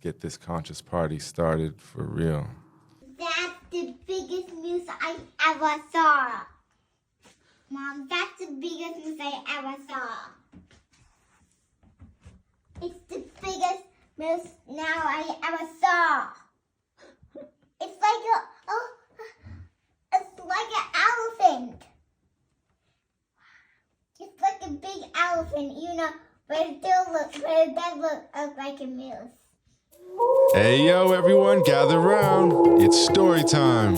get this conscious party started for real. That's the biggest moose I ever saw. Mom, that's the biggest moose I ever saw. It's the biggest moose now I ever saw. It's like an elephant. It's like a big elephant, but it does look like a moose. Hey, yo, everyone, gather around. It's story time.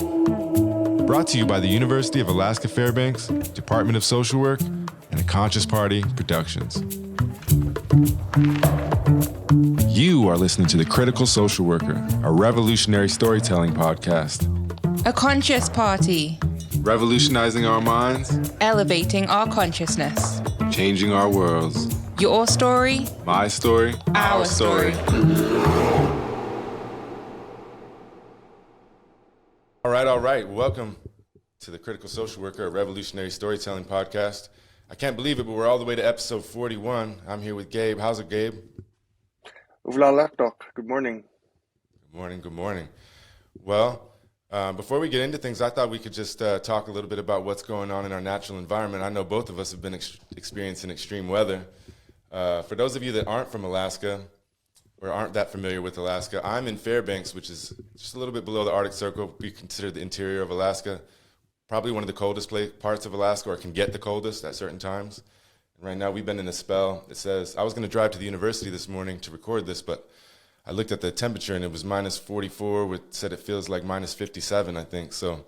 Brought to you by the University of Alaska Fairbanks, Department of Social Work, and a Conscious Party Productions. You are listening to The Critical Social Worker, a revolutionary storytelling podcast. A conscious party. Revolutionizing our minds. Elevating our consciousness. Changing our worlds. Your story. My story. Our story. All right. Welcome to The Critical Social Worker, a revolutionary storytelling podcast. I can't believe it, but we're all the way to episode 41. I'm here with Gabe. How's it, Gabe? Good morning. Good morning. Well, before we get into things, I thought we could just talk a little bit about what's going on in our natural environment. I know both of us have been experiencing extreme weather. For those of you that aren't from Alaska or aren't that familiar with Alaska, I'm in Fairbanks, which is just a little bit below the Arctic Circle. We consider the interior of Alaska probably one of the coldest parts of Alaska, or can get the coldest at certain times. And right now we've been in a spell. It says, I was going to drive to the university this morning to record this, but I looked at the temperature and it was minus 44. It said it feels like minus 57, I think. So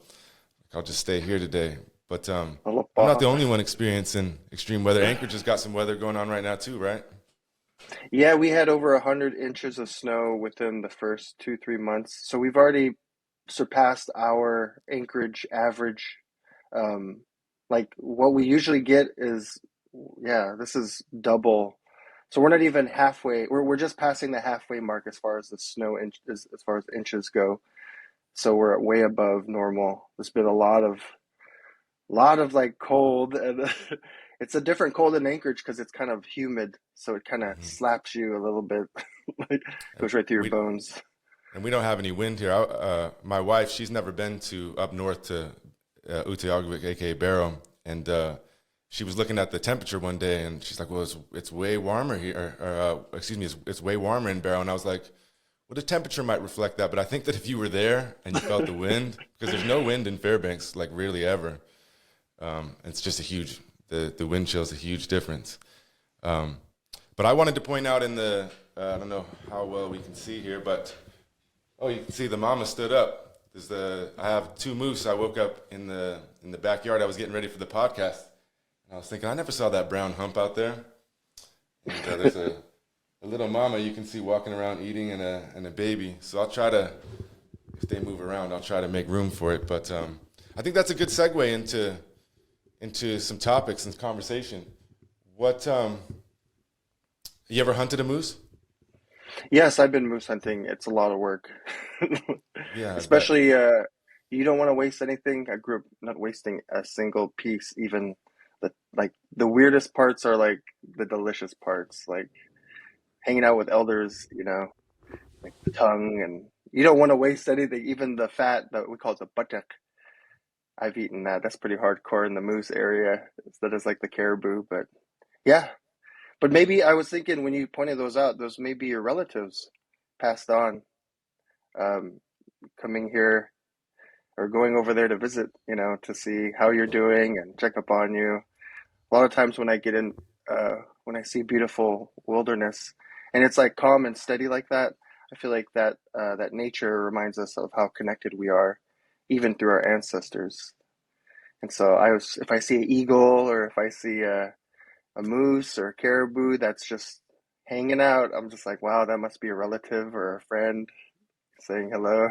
I'll just stay here today. But I'm not the only one experiencing extreme weather. Anchorage has got some weather going on right now too, right? Yeah, we had over 100 inches of snow within the first 2-3 months. So we've already surpassed our Anchorage average. Like what we usually get is, this is double. So we're not even halfway. We're just passing the halfway mark as far as the snow as far as inches go. So we're way above normal. There's been a lot of like cold, and it's a different cold in Anchorage because it's kind of humid. So it kind of slaps you a little bit, like goes right through your bones. And we don't have any wind here. My wife, she's never been up north to Utqiagvik, aka Barrow, and she was looking at the temperature one day, and she's like, "Well, it's way warmer here." It's way warmer in Barrow. And I was like, "Well, the temperature might reflect that, but I think that if you were there and you felt the wind, because there's no wind in Fairbanks, like really ever, it's just the wind chill is a huge difference." But I wanted to point out in the I don't know how well we can see here, but you can see the mama stood up. I have two moose. I woke up in the backyard. I was getting ready for the podcast. I was thinking, I never saw that brown hump out there. And there's a little mama you can see walking around eating and a baby. So I'll try to, if they move around, I'll try to make room for it. But I think that's a good segue into some topics and conversation. You ever hunted a moose? Yes, I've been moose hunting. It's a lot of work. Yeah, especially you don't want to waste anything. I grew up not wasting a single piece, even the weirdest parts are like the delicious parts, like hanging out with elders, like the tongue, and you don't want to waste anything, even the fat that we call the buttock. I've eaten that. That's pretty hardcore in the moose area. That is like the caribou, but yeah. But maybe I was thinking when you pointed those out, those may be your relatives passed on, coming here or going over there to visit, to see how you're doing and check up on you. A lot of times when I get in, when I see beautiful wilderness and it's like calm and steady like that, I feel like that nature reminds us of how connected we are, even through our ancestors. And so if I see an eagle, or if I see a moose or a caribou that's just hanging out, I'm just like, wow, that must be a relative or a friend saying hello.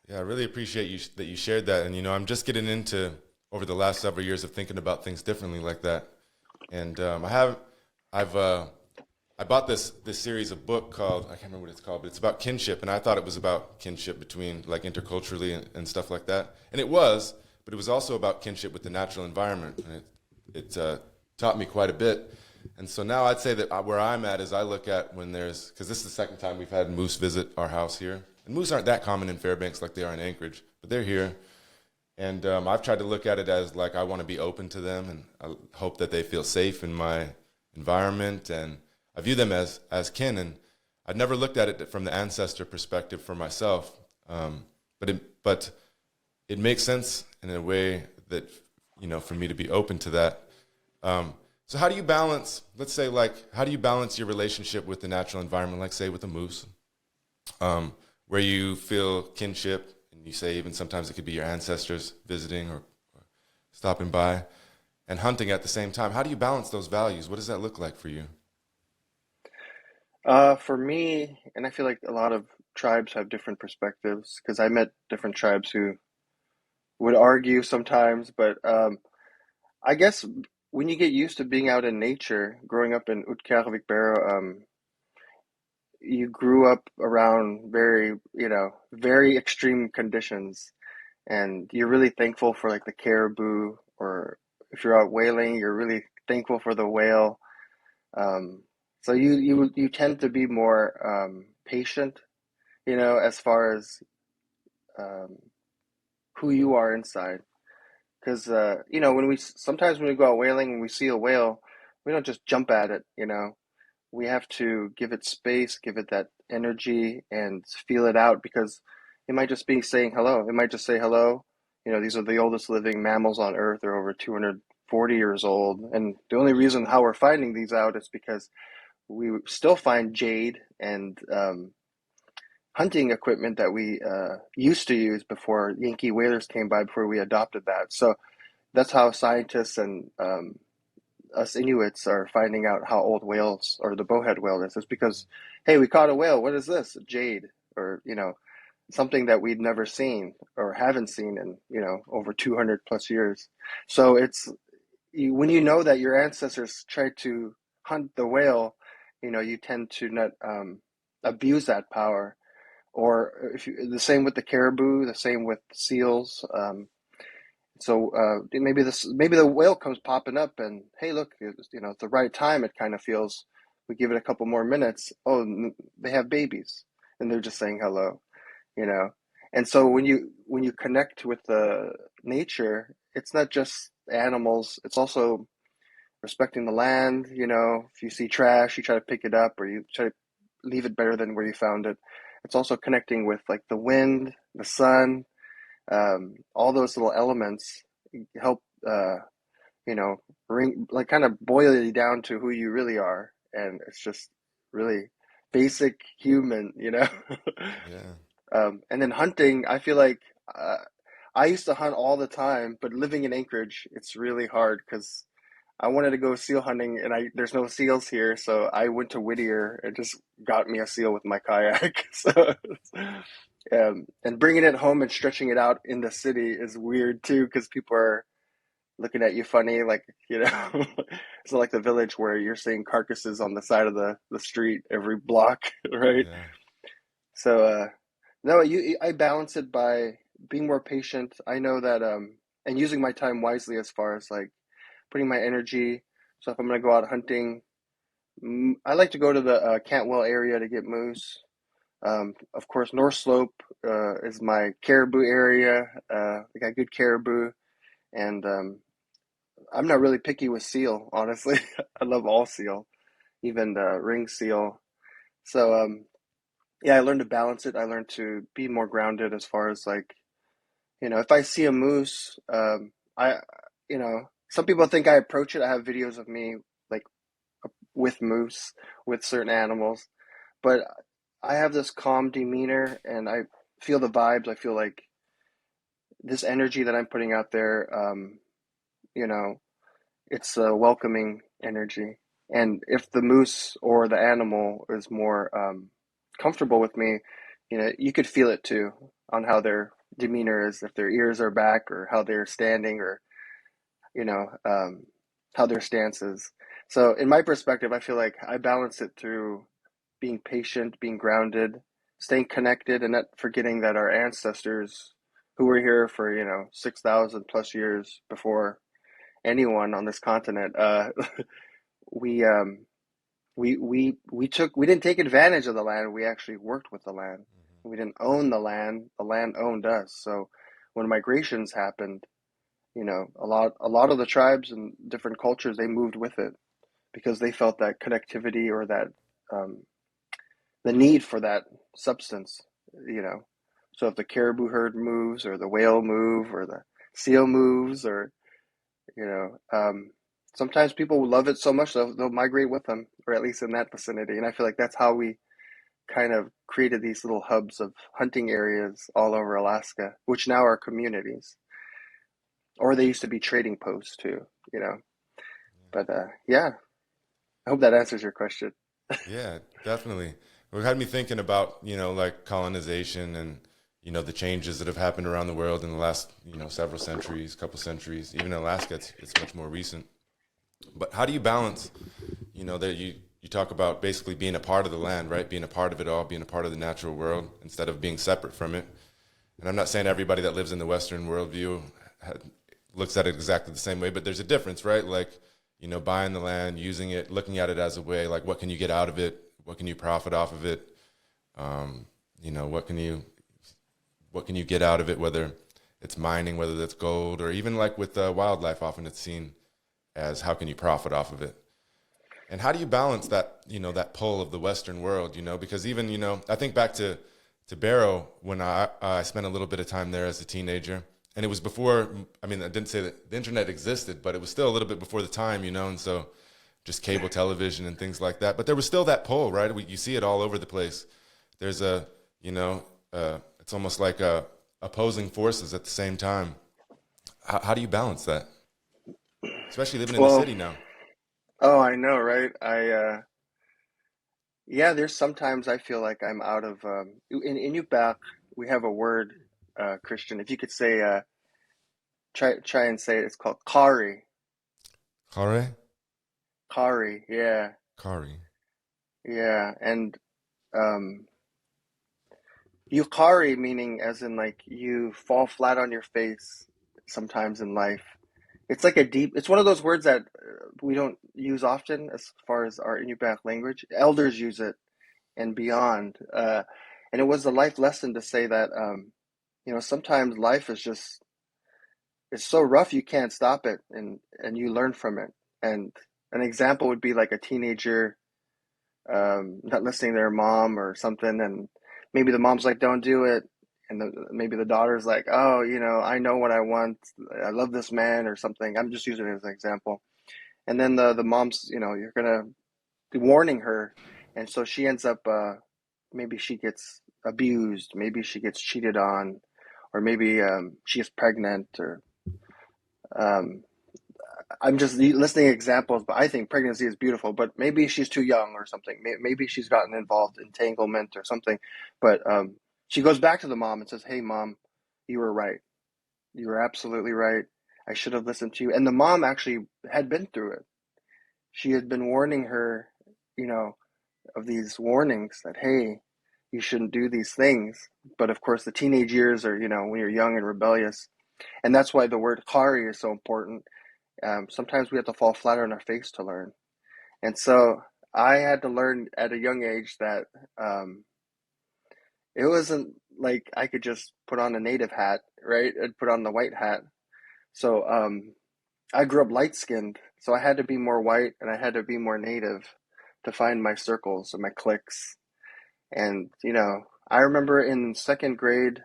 Yeah, I really appreciate that you shared that. And, I'm just getting into, over the last several years, of thinking about things differently like that. And I bought this series of book called, I can't remember what it's called, but it's about kinship. And I thought it was about kinship between, like, interculturally and stuff like that. And it was, but it was also about kinship with the natural environment. And it taught me quite a bit. And so now I'd say that where I'm at is I look at when there's, because this is the second time we've had moose visit our house here. And moose aren't that common in Fairbanks like they are in Anchorage, but they're here. And I've tried to look at it as like I want to be open to them, and I hope that they feel safe in my environment. And I view them as kin. And I've never looked at it from the ancestor perspective for myself. But it makes sense in a way that, you know, for me to be open to that. So how do you balance, let's say, like, how do you balance your relationship with the natural environment, like, say, with a moose, where you feel kinship, and you say even sometimes it could be your ancestors visiting or stopping by, and hunting at the same time? How do you balance those values? What does that look like for you? For me, and I feel like a lot of tribes have different perspectives because I met different tribes who would argue sometimes, but I guess when you get used to being out in nature, growing up in Utqiagvik, you grew up around very extreme conditions, and you're really thankful for like the caribou, or if you're out whaling, you're really thankful for the whale. Um, so you tend to be more patient, as far as um, who you are inside. Because sometimes when we go out whaling and we see a whale, we don't just jump at it. We have to give it space, give it that energy, and feel it out, because it might just be saying hello. It might just say hello. These are the oldest living mammals on Earth. They're over 240 years old, and the only reason how we're finding these out is because we still find jade and hunting equipment that we used to use before Yankee whalers came by, before we adopted that. So that's how scientists and us Inuits are finding out how old whales, or the bowhead whale is. It's because, hey, we caught a whale. What is this? Jade, or something that we'd never seen or haven't seen in over 200 plus years. So it's when you know that your ancestors tried to hunt the whale, you tend to not abuse that power. Or the same with the caribou, the same with seals. So maybe the whale comes popping up, and hey, look, at the right time. It kind of feels. We give it a couple more minutes. Oh, they have babies, and they're just saying hello, you know. And so when you connect with the nature, it's not just animals. It's also respecting the land. If you see trash, you try to pick it up, or you try to leave it better than where you found it. It's also connecting with like the wind, the sun, all those little elements help, bring, like, kind of boil you down to who you really are. And it's just really basic human. Yeah. And then hunting, I feel like I used to hunt all the time, but living in Anchorage, it's really hard because I wanted to go seal hunting, and there's no seals here, so I went to Whittier and just got me a seal with my kayak. So, and bringing it home and stretching it out in the city is weird too, because people are looking at you funny, like it's not like the village where you're seeing carcasses on the side of the street every block, right? Yeah. So, no, I balance it by being more patient. I know that, and using my time wisely as far as like putting my energy. So if I'm going to go out hunting, I like to go to the Cantwell area to get moose. Of course, North Slope is my caribou area. We got good caribou, and I'm not really picky with seal, honestly. I love all seal, even ring seal. So yeah, I learned to balance it. I learned to be more grounded as far as like, if I see a moose, I, some people think I approach it. I have videos of me like with moose, with certain animals, but I have this calm demeanor, and I feel the vibes. I feel like this energy that I'm putting out there, you know, it's a welcoming energy. And if the moose or the animal is more comfortable with me, you could feel it too on how their demeanor is, if their ears are back, or how they're standing, or you know, um, how their stance is. So, in my perspective, I feel like I balance it through being patient, being grounded, staying connected, and not forgetting that our ancestors, who were here for 6,000 plus years before anyone on this continent, we didn't take advantage of the land. We actually worked with the land. We didn't own the land. The land owned us. So when migrations happened, a lot of the tribes and different cultures, they moved with it because they felt that connectivity or that the need for that substance. So if the caribou herd moves, or the whale move, or the seal moves, or sometimes people will love it so much they'll migrate with them, or at least in that vicinity. And I feel like that's how we kind of created these little hubs of hunting areas all over Alaska, which now are communities, or they used to be trading posts too. But yeah, I hope that answers your question. Yeah, definitely. Well, it had me thinking about, like colonization and, the changes that have happened around the world in the last, several centuries, couple centuries. Even in Alaska, it's much more recent. But how do you balance, that you talk about basically being a part of the land, right? Being a part of it all, being a part of the natural world instead of being separate from it. And I'm not saying everybody that lives in the Western worldview looks at it exactly the same way, but there's a difference, right? Like, buying the land, using it, looking at it as a way, like, what can you get out of it? What can you profit off of it? What can you get out of it, whether it's mining, whether that's gold, or even like with wildlife, often it's seen as how can you profit off of it? And how do you balance that, that pull of the Western world, because even, I think back to Barrow when I spent a little bit of time there as a teenager. And it was before, I didn't say that the internet existed, but it was still a little bit before the time, and so just cable television and things like that. But there was still that pull, right? You see it all over the place. There's it's almost like opposing forces at the same time. How do you balance that? Especially living in the city now. Oh, I know, right? Yeah, there's sometimes I feel like I'm out of, in Inupiaq, we have a word, Christian, if you could say, try and say it, it's called kari. Kare? Kari, yeah. Kari. Yeah, and yukari meaning as in like you fall flat on your face sometimes in life. It's like it's one of those words that we don't use often as far as our Inupiaq language. Elders use it and beyond. And it was a life lesson to say that, sometimes life is just, it's so rough you can't stop it, and you learn from it. And an example would be like a teenager not listening to their mom or something, and maybe the mom's like, don't do it. And maybe the daughter's like, oh, I know what I want. I love this man or something. I'm just using it as an example. And then the mom's, you're going to be warning her. And so she ends up, maybe she gets abused. Maybe she gets cheated on. Or maybe she gets pregnant. Or I'm just listing examples, but I think pregnancy is beautiful. But maybe she's too young or something. Maybe she's gotten involved in entanglement or something. But she goes back to the mom and says, hey, mom, you were right. You were absolutely right. I should have listened to you. And the mom actually had been through it. She had been warning her, of these warnings that, hey, you shouldn't do these things. But of course, the teenage years are, when you're young and rebellious. And that's why the word kari is so important. Sometimes we have to fall flat on our face to learn. And so I had to learn at a young age that it wasn't like I could just put on a native hat, right? And put on the white hat. So I grew up light-skinned, so I had to be more white and I had to be more native to find my circles or my cliques. And, I remember in second grade,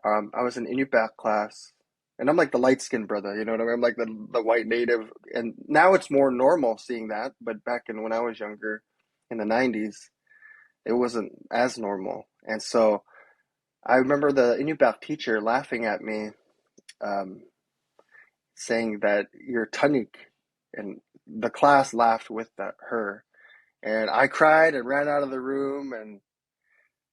I was in Inupiaq class, and I'm like the light-skinned brother, you know what I mean? I'm like the white native. And now it's more normal seeing that, but back when I was younger, in the 90s, it wasn't as normal. And so I remember the Inupiaq teacher laughing at me, saying that you're Tanik, and the class laughed with her. And I cried and ran out of the room, and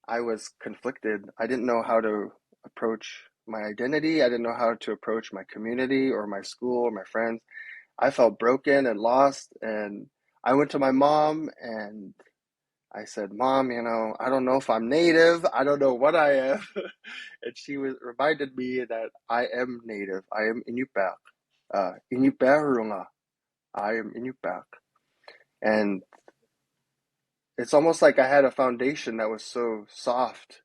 I was conflicted. I didn't know how to approach my identity. I didn't know how to approach my community or my school or my friends. I felt broken and lost, and I went to my mom and I said, Mom, I don't know if I'm native. I don't know what I am. And she reminded me that I am native. I am Inupiaq. Inupiaq. I am Inupiaq. And it's almost like I had a foundation that was so soft.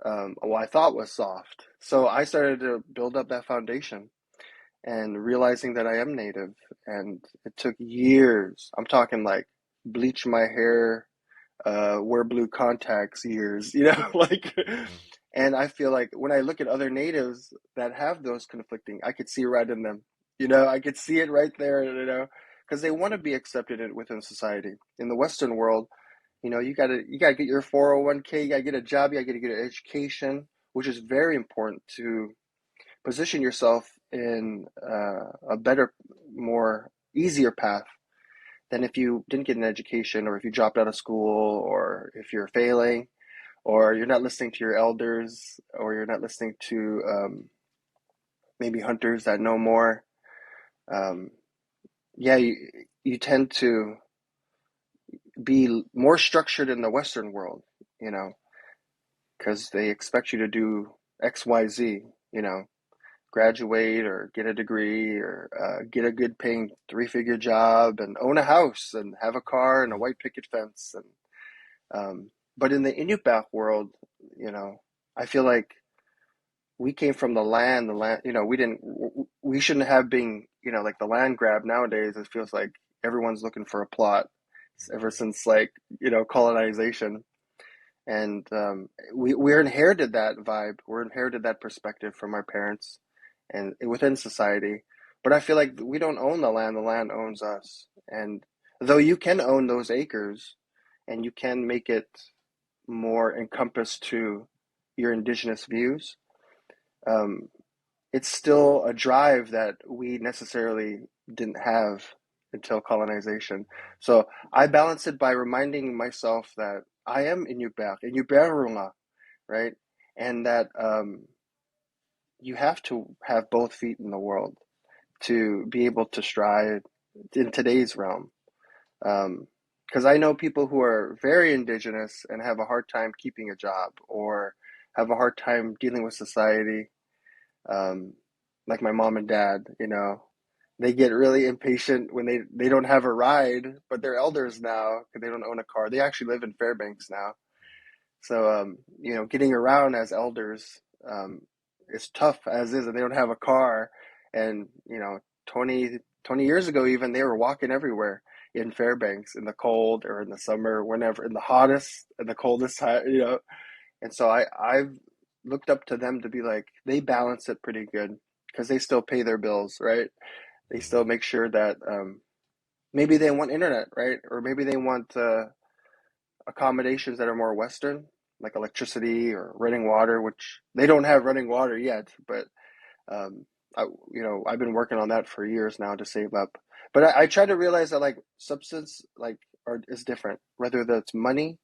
Well, I thought was soft. So I started to build up that foundation and realizing that I am Native. And it took years. I'm talking like bleach my hair, wear blue contacts years, like, and I feel like when I look at other Natives that have those conflicting, I could see right in them, I could see it right there, because they want to be accepted within society. In the Western world, you gotta get your 401k, you gotta get a job, you gotta get an education, which is very important to position yourself in a better, more easier path than if you didn't get an education, or if you dropped out of school, or if you're failing, or you're not listening to your elders, or you're not listening to maybe hunters that know more. Yeah, you tend to be more structured in the Western world, because they expect you to do X, Y, Z, graduate or get a degree, or get a good paying 3-figure job and own a house and have a car and a white picket fence. And but in the Inupiaq world, I feel like we came from the land, we shouldn't have been, like the land grab nowadays. It feels like everyone's looking for a plot ever since, like, colonization. And we're inherited that vibe. We're inherited that perspective from our parents and within society. But I feel like we don't own the land owns us. And though you can own those acres and you can make it more encompassed to your Indigenous views, it's still a drive that we necessarily didn't have until colonization. So I balance it by reminding myself that I am Inupiaq, Inupiaq, right? And that you have to have both feet in the world to be able to strive in today's realm. Because I know people who are very Indigenous and have a hard time keeping a job, or have a hard time dealing with society. Like my mom and dad, they get really impatient when they don't have a ride, but they're elders now because they don't own a car. They actually live in Fairbanks now. So, getting around as elders is tough as is, and they don't have a car. And, 20 years ago, even, they were walking everywhere in Fairbanks in the cold or in the summer, whenever, in the hottest and the coldest time. And so I've looked up to them to be like, they balance it pretty good because they still pay their bills, right? They still make sure that maybe they want internet, right? Or maybe they want accommodations that are more Western, like electricity or running water, which they don't have running water yet. But, I've been working on that for years now to save up. But I try to realize that, like, substance, like, is different, whether that's money,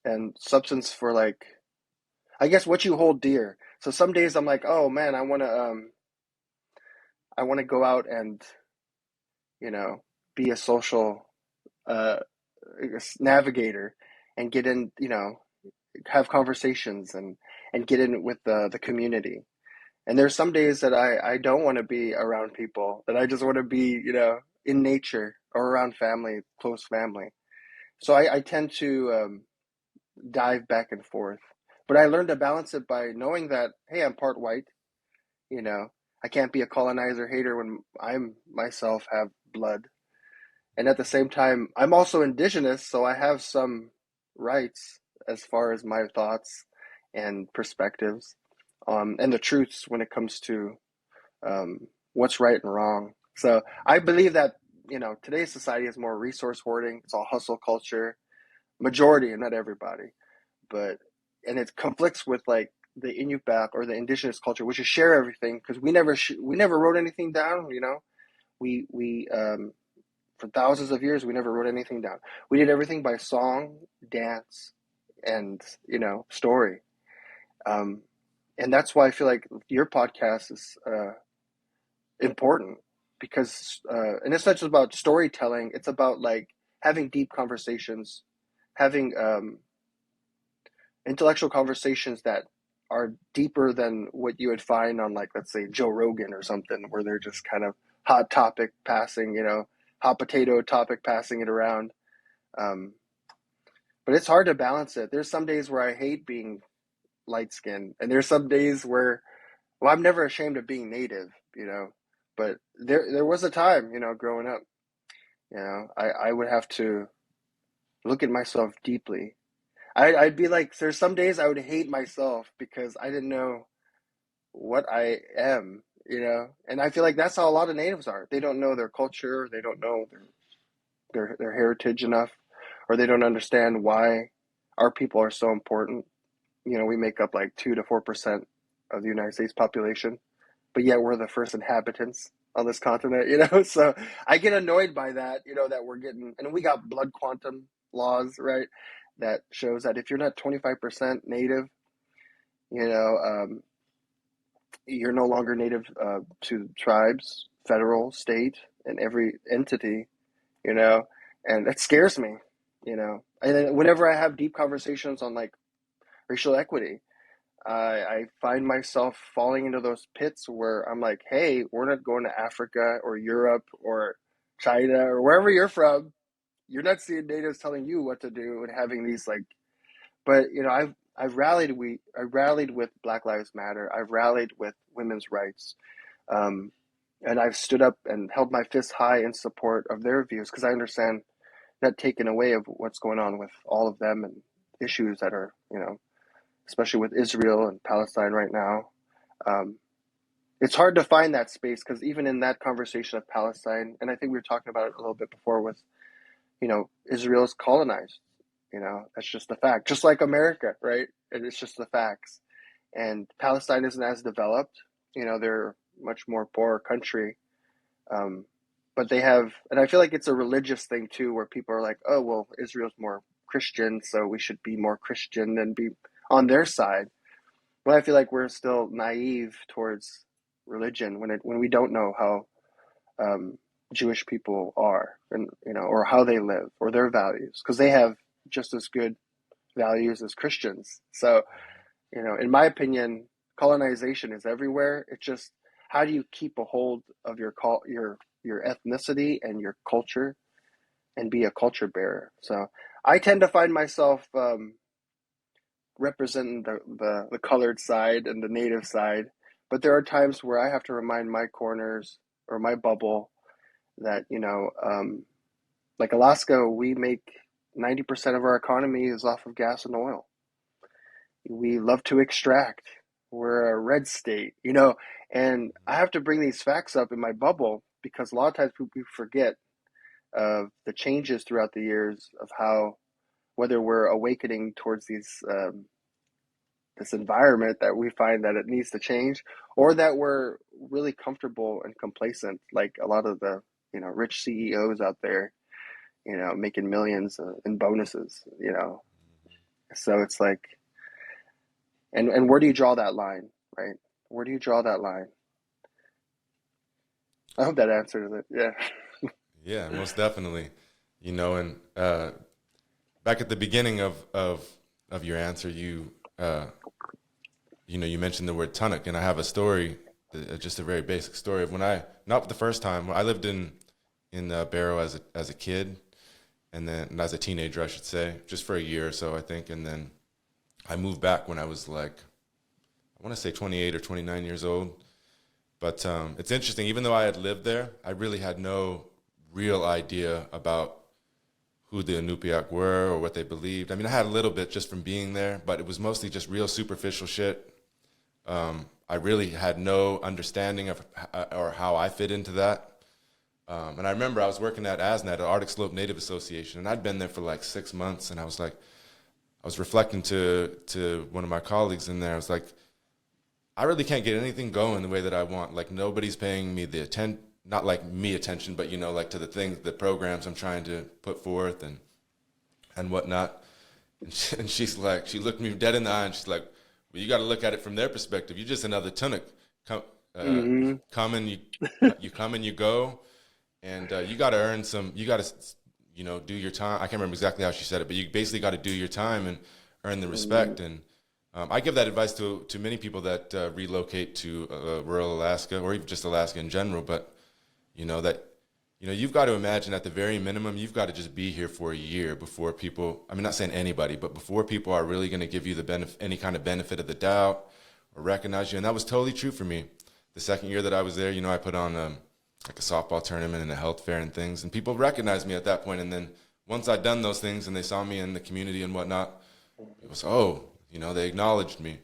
and substance for, like, I guess what you hold dear. So some days I'm like, oh man, I want to go out and, be a social navigator and get in, have conversations and get in with the community. And there's some days that I don't want to be around people, that I just want to be, in nature or around family, close family. So I tend to dive back and forth. But I learned to balance it by knowing that, hey, I'm part white. I can't be a colonizer hater when I'm myself have blood. And at the same time, I'm also Indigenous, so I have some rights as far as my thoughts and perspectives, and the truths when it comes to what's right and wrong. So I believe that, today's society is more resource hoarding. It's all hustle culture, majority and not everybody. And it conflicts with, like, the Inupiaq or the Indigenous culture, which is share everything, because we never wrote anything down. We for thousands of years we never wrote anything down. We did everything by song, dance, and story. And that's why I feel like your podcast is important, because and it's not just about storytelling. It's about, like, having deep conversations, having intellectual conversations that are deeper than what you would find on, like, let's say Joe Rogan or something, where they're just kind of hot topic passing, hot potato topic, passing it around. But it's hard to balance it. There's some days where I hate being light skinned, and there's some days where, well, I'm never ashamed of being native, but there was a time, growing up, I would have to look at myself deeply. I'd be like, there's some days I would hate myself because I didn't know what I am, and I feel like that's how a lot of natives are. They don't know their culture, they don't know their heritage enough, or they don't understand why our people are so important. We make up like 2 to 4% of the United States population, but yet we're the first inhabitants on this continent, so I get annoyed by that, that we're getting, and we got blood quantum laws, right? That shows that if you're not 25% native, you're no longer native to tribes, federal, state, and every entity, and that scares me, and then whenever I have deep conversations on like racial equity, I find myself falling into those pits where I'm like, hey, we're not going to Africa or Europe or China or wherever you're from. You're not seeing natives telling you what to do and having these like, but I've rallied with Black Lives Matter. I've rallied with women's rights, and I've stood up and held my fist high in support of their views because I understand not taken away of what's going on with all of them and issues that are, especially with Israel and Palestine right now. It's hard to find that space because even in that conversation of Palestine, and I think we were talking about it a little bit before with, Israel is colonized. That's just the fact. Just like America, right? And it's just the facts. And Palestine isn't as developed. They're a much more poor country. But they have, and I feel like it's a religious thing too, where people are like, oh, well, Israel's more Christian, so we should be more Christian and be on their side. But I feel like we're still naive towards religion when we don't know how Jewish people are, and or how they live or their values, because they have just as good values as Christians. So, in my opinion, colonization is everywhere. It's just how do you keep a hold of your ethnicity and your culture and be a culture bearer. So I tend to find myself representing the colored side and the native side, but there are times where I have to remind my corners or my bubble that, like Alaska, we make 90% of our economy is off of gas and oil. We love to extract. We're a red state, and I have to bring these facts up in my bubble because a lot of times we forget of the changes throughout the years of how, whether we're awakening towards this environment that we find that it needs to change, or that we're really comfortable and complacent, like a lot of the rich CEOs out there, making millions in bonuses, So it's like, and where do you draw that line, right? Where do you draw that line? I hope that answers it. Yeah. Yeah, most definitely. And back at the beginning of your answer, you you mentioned the word Tunuk, and I have a story, just a very basic story of when not the first time, I lived in Barrow as a kid, and then as a teenager, I should say, just for a year or so, I think, and then I moved back when I was like, I want to say 28 or 29 years old. But it's interesting, even though I had lived there, I really had no real idea about who the Inupiaq were or what they believed. I mean, I had a little bit just from being there, but it was mostly just real superficial shit. I really had no understanding of or how I fit into that. And I remember I was working at ASNAT, Arctic Slope Native Association, and I'd been there for like 6 months, and I was reflecting to one of my colleagues in there. I was like, I really can't get anything going the way that I want. Like, nobody's paying me the attention, not like me attention, but, like to the things, the programs I'm trying to put forth and whatnot. And she's like, she looked me dead in the eye and she's like, well, you got to look at it from their perspective. You're just another Tunuk. Come and you come and you go. And you got to earn some, you got to, do your time. I can't remember exactly how she said it, but you basically got to do your time and earn the respect. And I give that advice to many people that relocate to rural Alaska or even just Alaska in general. But, that you've got to imagine at the very minimum, you've got to just be here for a year before people, I mean, not saying anybody, but before people are really going to give you any kind of benefit of the doubt or recognize you. And that was totally true for me. The second year that I was there, I put on like a softball tournament and a health fair and things, and people recognized me at that point. And then once I'd done those things and they saw me in the community and whatnot, it was, they acknowledged me.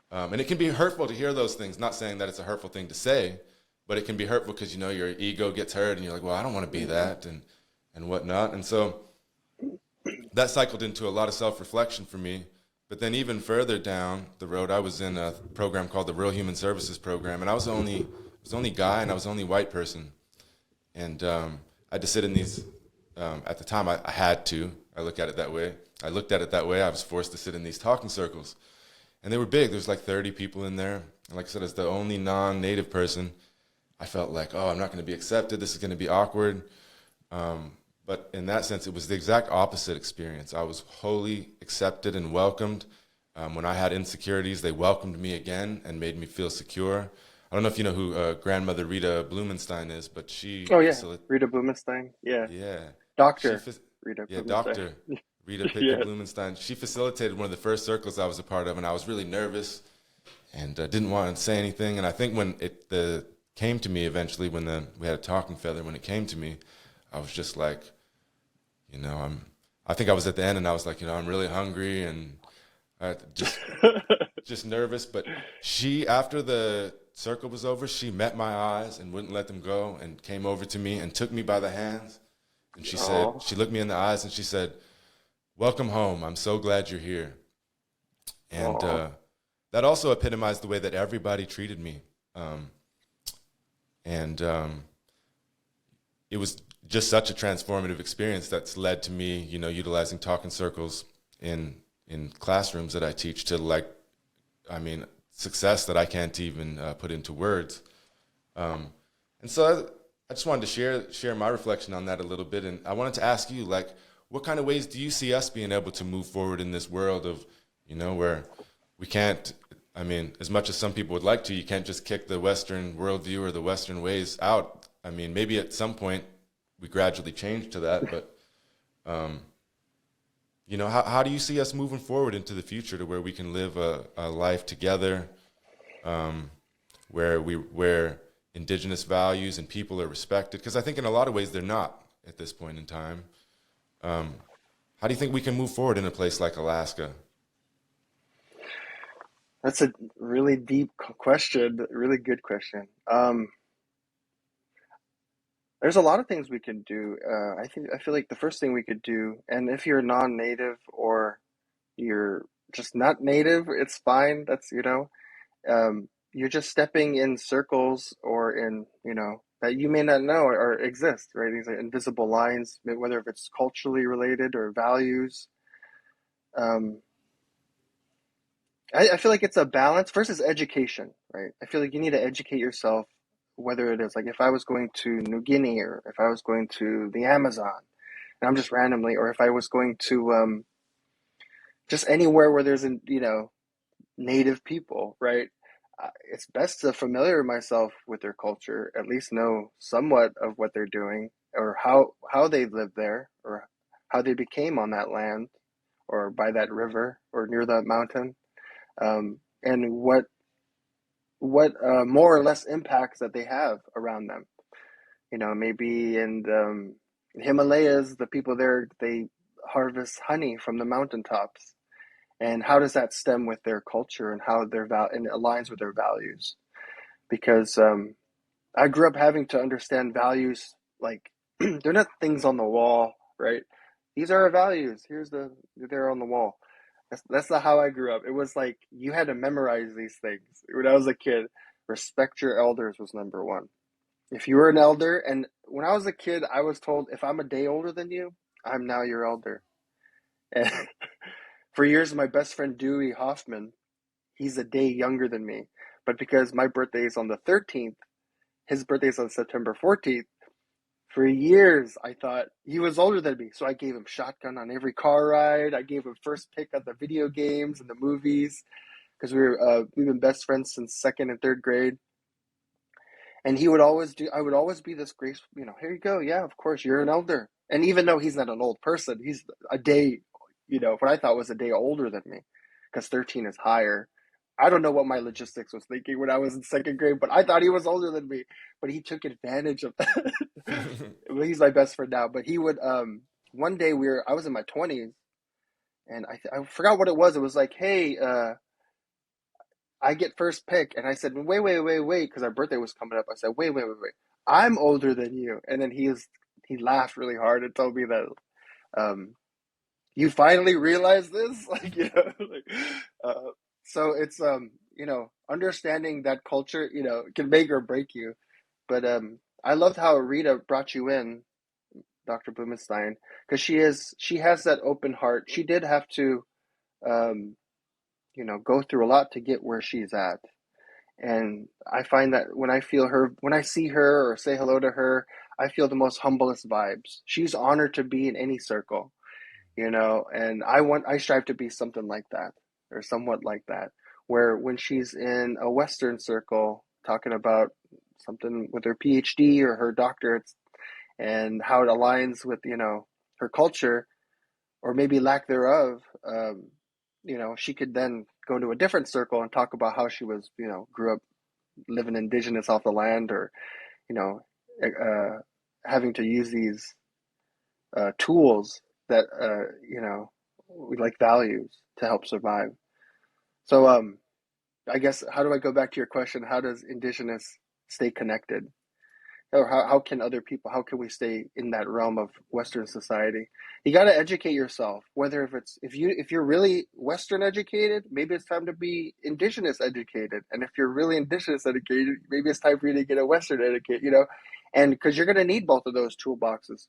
And it can be hurtful to hear those things, not saying that it's a hurtful thing to say, but it can be hurtful because, your ego gets hurt and you're like, well, I don't want to be that and whatnot. And so that cycled into a lot of self-reflection for me. But then even further down the road, I was in a program called the Real Human Services Program, and I was the only guy and I was the only white person. And I had to sit in these, at the time I had to, I looked at it that way. I was forced to sit in these talking circles. And they were big. There's like 30 people in there. And like I said, as the only non-native person, I felt like, I'm not going to be accepted. This is going to be awkward. But in that sense, it was the exact opposite experience. I was wholly accepted and welcomed. When I had insecurities, they welcomed me again and made me feel secure. I don't know if you know who grandmother Rita Blumenstein is, but she... Oh, yeah. Rita Blumenstein. Yeah. Yeah. Dr. Rita Blumenstein. Dr. Rita Yeah. Blumenstein. She facilitated one of the first circles I was a part of, and I was really nervous and didn't want to say anything. And I think when it came to me eventually, when we had a talking feather, when it came to me, I was just like, I think I was at the end and I was like, I'm really hungry and just nervous. But she, after the circle was over, she met my eyes and wouldn't let them go and came over to me and took me by the hands. And she said, she looked me in the eyes and she said, "Welcome home. I'm so glad you're here." And that also epitomized the way that everybody treated me. It was just such a transformative experience that's led to me, utilizing talking circles in classrooms that I teach to success that I can't even put into words. And so I just wanted to share my reflection on that a little bit. And I wanted to ask you, what kind of ways do you see us being able to move forward in this world of, where we can't, as much as some people would like to, you can't just kick the Western worldview or the Western ways out. Maybe at some point we gradually change to that, but, how do you see us moving forward into the future to where we can live a life together, where Indigenous values and people are respected? Because I think in a lot of ways they're not at this point in time. How do you think we can move forward in a place like Alaska? That's a really deep question, really good question. There's a lot of things we can do. I feel like the first thing we could do, and if you're non-native or you're just not native, it's fine. That's, you're just stepping in circles or in, that you may not know or exist, right? These are invisible lines, whether if it's culturally related or values. I feel like it's a balance. First is education, right? I feel like you need to educate yourself, whether it is like if I was going to New Guinea or if I was going to the Amazon, and I'm just randomly, or if I was going to just anywhere where there's native people, right? It's best to familiar myself with their culture, at least know somewhat of what they're doing or how they lived there or how they became on that land or by that river or near that mountain, and what more or less impacts that they have around them. Maybe in the Himalayas, the people there, they harvest honey from the mountaintops. And how does that stem with their culture and how and it aligns with their values? Because I grew up having to understand values like they're not things on the wall, right? These are our values. They're on the wall. That's not how I grew up. It was like you had to memorize these things. When I was a kid, respect your elders was number one. If you were an elder, and when I was a kid, I was told if I'm a day older than you, I'm now your elder. And for years, my best friend Dewey Hoffman, he's a day younger than me. But because my birthday is on the 13th, his birthday is on September 14th, for years I thought he was older than me. So I gave him shotgun on every car ride. I gave him first pick at the video games and the movies because we've been best friends since second and third grade. And I would always be this grace, here you go. Yeah, of course, you're an elder. And even though he's not an old person, he's a day, what I thought was a day older than me, because 13 is higher. I don't know what my logistics was thinking when I was in second grade, but I thought he was older than me. But he took advantage of that. Well, he's my best friend now. But he would, one day I was in my 20s, and I forgot what it was. It was like, hey, I get first pick. And I said, wait, because our birthday was coming up. I said, wait. I'm older than you. And then he laughed really hard and told me that, you finally realize this? So it's, understanding that culture, can make or break you. But I loved how Rita brought you in, Dr. Blumenstein, because she has that open heart. She did have to, go through a lot to get where she's at. And I find that when I see her or say hello to her, I feel the most humblest vibes. She's honored to be in any circle, and I strive to be something like that, or somewhat like that, where when she's in a Western circle talking about something with her PhD or her doctorates and how it aligns with, her culture, or maybe lack thereof, she could then go to a different circle and talk about how she was, grew up living indigenous off the land, or, having to use these tools that, we like values to help survive. So, I guess, how do I go back to your question? How does Indigenous stay connected? Or how can other people, how can we stay in that realm of Western society? You got to educate yourself, whether if you're really Western educated, maybe it's time to be Indigenous educated. And if you're really Indigenous educated, maybe it's time for you to get a Western educate, and because you're going to need both of those toolboxes.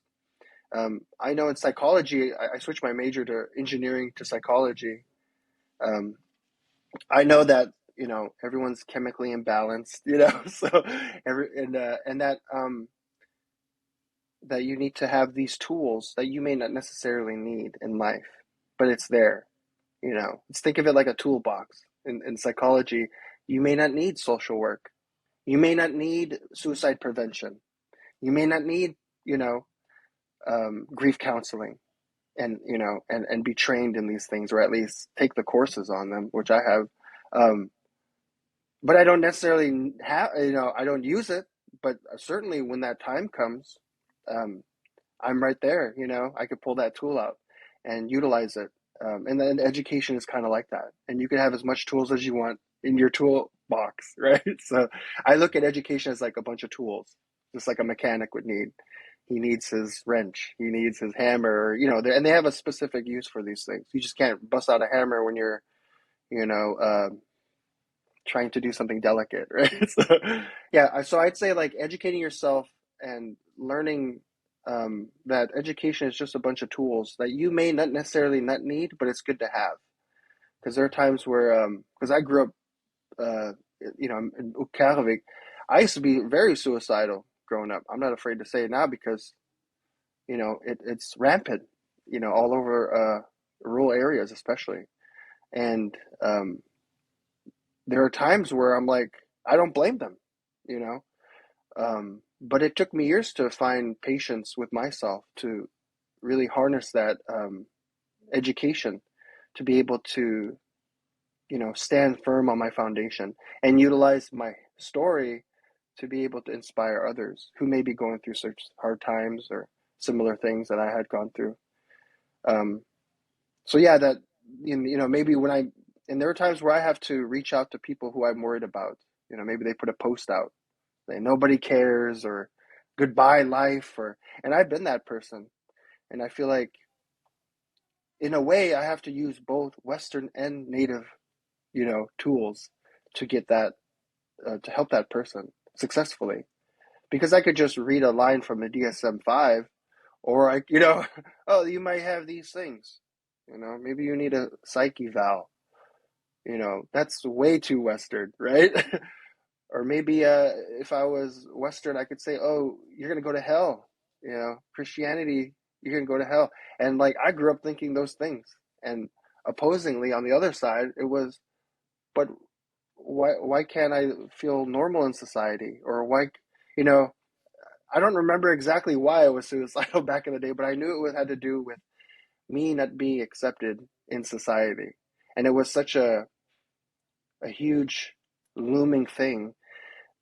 I know in psychology, I switched my major to engineering to psychology. I know that, everyone's chemically imbalanced, so and that you need to have these tools that you may not necessarily need in life, but it's there. Let's think of it like a toolbox. In psychology, you may not need social work. You may not need suicide prevention. You may not need, grief counseling, and be trained in these things, or at least take the courses on them, which I have. But I don't necessarily have, I don't use it, but certainly when that time comes, I'm right there, I could pull that tool out and utilize it. And then education is kind of like that. And you can have as much tools as you want in your toolbox, right? So I look at education as like a bunch of tools, just like a mechanic would need. He needs his wrench, he needs his hammer, and they have a specific use for these things. You just can't bust out a hammer when you're, trying to do something delicate, right? So I'd say, like, educating yourself and learning that education is just a bunch of tools that you may not necessarily not need, but it's good to have. Because there are times where, because I grew up, in Utqiagvik, I used to be very suicidal growing up. I'm not afraid to say it now because, it's rampant, all over rural areas especially. And there are times where I'm like, I don't blame them, you know. But it took me years to find patience with myself to really harness that education to be able to, stand firm on my foundation and utilize my story to be able to inspire others who may be going through such hard times or similar things that I had gone through. So yeah, that, maybe and there are times where I have to reach out to people who I'm worried about. Maybe they put a post out, say nobody cares, or goodbye life, and I've been that person. And I feel like, in a way, I have to use both Western and Native, tools to get that, to help that person successfully. Because I could just read a line from the DSM-5, or oh, you might have these things. Maybe you need a psych eval. That's way too Western, right? Or maybe if I was Western, I could say, oh, you're going to go to hell. Christianity, you're going to go to hell. And like, I grew up thinking those things. And opposingly, on the other side, it was, but why can't I feel normal in society? Or why, you know, I don't remember exactly why I was suicidal back in the day, but I knew it had to do with me not being accepted in society. And it was such a huge looming thing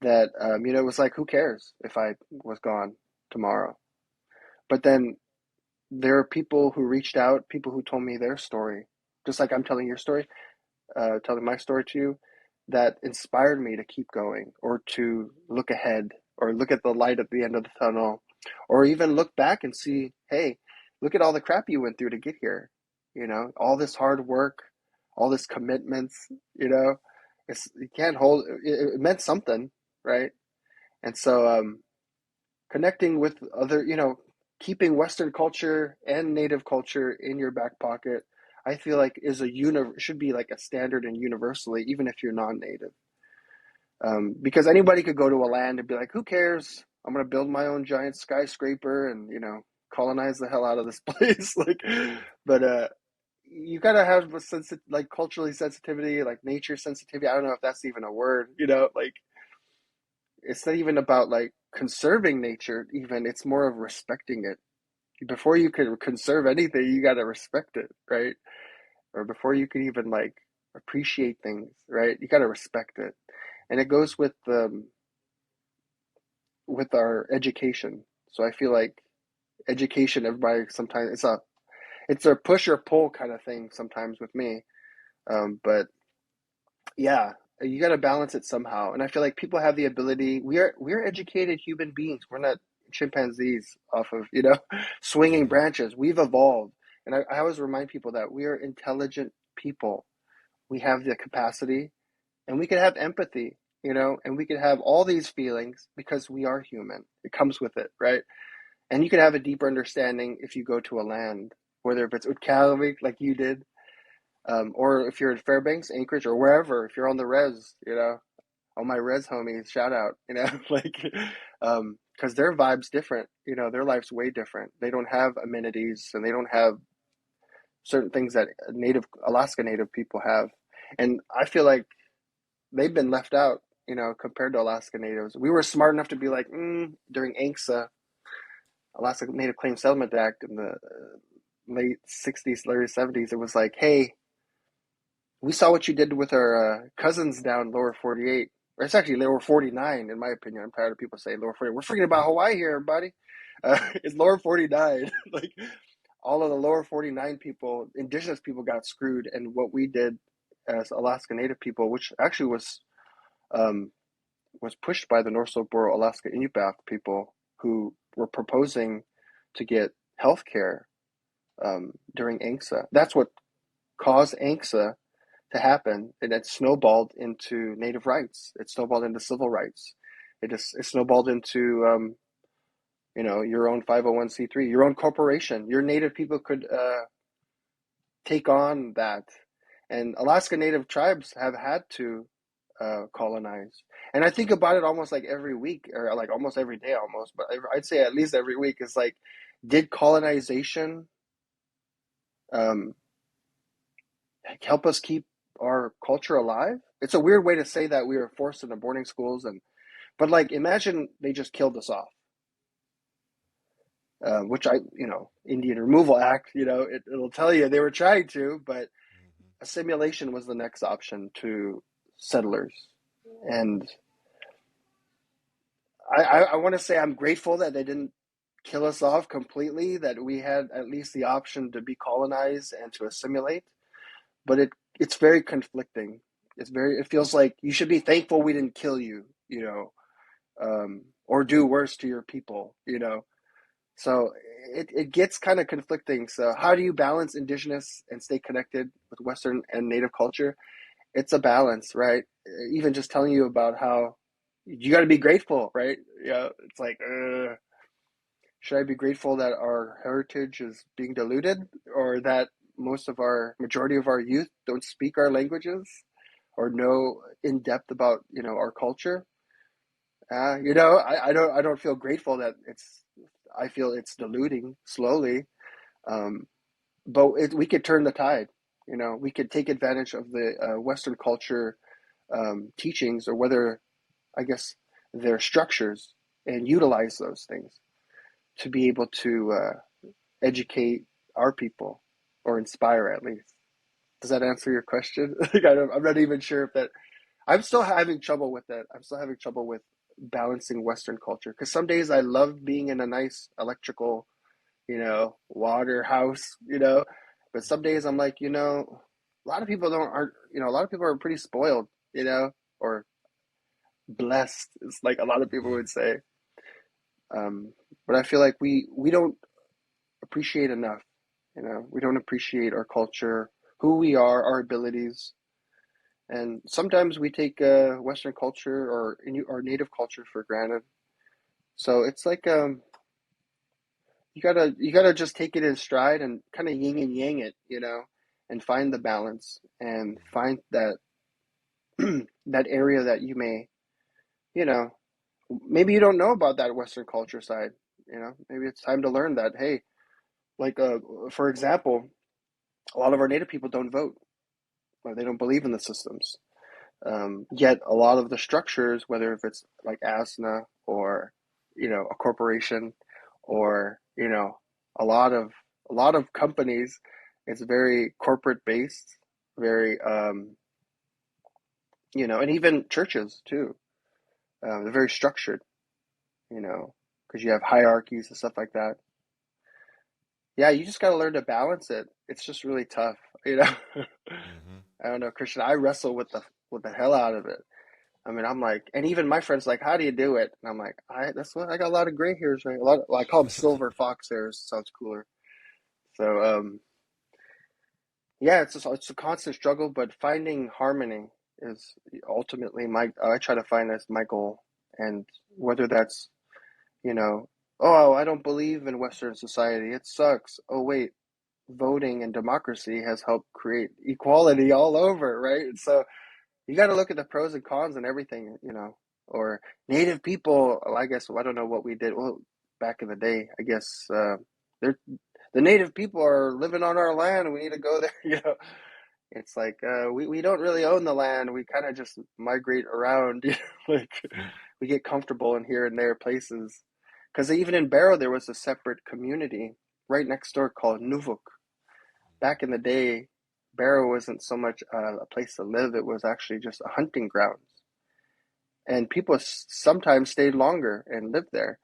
that, it was like, who cares if I was gone tomorrow? But then there are people who reached out, people who told me their story, just like I'm telling your story, telling my story to you, that inspired me to keep going, or to look ahead, or look at the light at the end of the tunnel, or even look back and see, hey, look at all the crap you went through to get here. All this hard work, all this commitments, you can't hold it meant something, right? And so connecting with other, keeping Western culture and Native culture in your back pocket, I feel like should be like a standard and universally, even if you're non-Native. Because anybody could go to a land and be like, who cares? I'm going to build my own giant skyscraper and, colonize the hell out of this place. But you gotta have a like culturally sensitivity, like nature sensitivity. I don't know if that's even a word, like it's not even about like conserving nature, even. It's more of respecting it. Before you could conserve anything, you gotta respect it, right? Or before you could even like appreciate things, right? You gotta respect it. And it goes with our education. So I feel like education, everybody sometimes it's a push or pull kind of thing sometimes with me. But yeah, you got to balance it somehow. And I feel like people have the ability. We're educated human beings. We're not chimpanzees off of swinging branches. We've evolved, and I always remind people that we are intelligent people. We have the capacity, and we can have empathy. And we can have all these feelings because we are human. It comes with it, right? And you can have a deeper understanding if you go to a land, whether if it's Utqiagvik like you did, or if you're in Fairbanks, Anchorage, or wherever, if you're on the res, all my res homies, shout out, like, because their vibe's different, their life's way different. They don't have amenities, and they don't have certain things that Alaska Native people have. And I feel like they've been left out, compared to Alaska Natives. We were smart enough to be like, during ANCSA, Alaska Native Claims Settlement Act, in the late 60s, early 70s, it was like, hey, we saw what you did with our cousins down lower 48. Or it's actually lower 49, in my opinion. I'm tired of people saying lower 48. We're forgetting about Hawaii here, everybody. It's lower 49. Like, all of the lower 49 people, indigenous people, got screwed. And what we did as Alaska Native people, which actually was pushed by the North Slope Borough Alaska Inupiaq people, who were proposing to get health care during ANCSA. That's what caused ANCSA to happen, and it snowballed into Native rights. It snowballed into civil rights. It snowballed into your own 501c3, your own corporation. Your Native people could take on that, and Alaska Native tribes have had to colonize. And I think about it almost like every week, or like almost every day, almost. But I'd say at least every week is like, did colonization help us keep our culture alive? It's a weird way to say that we were forced into boarding schools, but like, imagine they just killed us off, which Indian Removal Act, it'll tell you they were trying to, but assimilation was the next option to settlers. And I want to say I'm grateful that they didn't kill us off completely, that we had at least the option to be colonized and to assimilate. But it's very conflicting. It feels like you should be thankful we didn't kill you, or do worse to your people, So it gets kind of conflicting. So how do you balance Indigenous and stay connected with Western and Native culture? It's a balance, right? Even just telling you about how you got to be grateful, right? It's like, should I be grateful that our heritage is being diluted, or that majority of our youth don't speak our languages or know in depth about, our culture? I don't feel grateful that I feel it's diluting slowly. But we could turn the tide. We could take advantage of the Western culture teachings, or whether, I guess, their structures, and utilize those things to be able to educate our people, or inspire at least. Does that answer your question? I'm not even sure if that. I'm still having trouble with that. I'm still having trouble with balancing Western culture, because some days I love being in a nice electrical, water house, but some days I'm like, a lot of people aren't, a lot of people are pretty spoiled, or blessed, it's like a lot of people would say. But I feel like we don't appreciate enough, we don't appreciate our culture, who we are, our abilities. And sometimes we take Western culture or native culture for granted. So it's like you gotta just take it in stride and kind of yin and yang it, and find the balance, and find that that area that you may, you know, maybe you don't know about that Western culture side. Maybe it's time to learn that. Hey, like for example, a lot of our native people don't vote, or they don't believe in the systems. Yet a lot of the structures, whether if it's like ASNA, or a corporation, or a lot of companies, it's very corporate based, very and even churches too. They're very structured, because you have hierarchies and stuff like that. Yeah, you just got to learn to balance it. It's just really tough, Hmm. I don't know, Christian. I wrestle with the hell out of it. I mean, I'm like, and even my friends like, how do you do it? And I'm like, I got a lot of gray hairs, right? I call them silver fox hairs. Sounds cooler. So, yeah, it's a constant struggle, but finding harmony is ultimately I try to find as my goal. And whether that's, oh, I don't believe in Western society, it sucks. Oh, wait, voting and democracy has helped create equality all over, right? So you got to look at the pros and cons and everything, or native people. I guess, I don't know what we did. Well, back in the day, I guess, they're, the native people are living on our land. We need to go there. It's like, we don't really own the land. We kind of just migrate around, like we get comfortable in here and there places. Because even in Barrow, there was a separate community right next door called Nuvuk. Back in the day, Barrow wasn't so much a place to live, it was actually just a hunting grounds. And people sometimes stayed longer and lived there.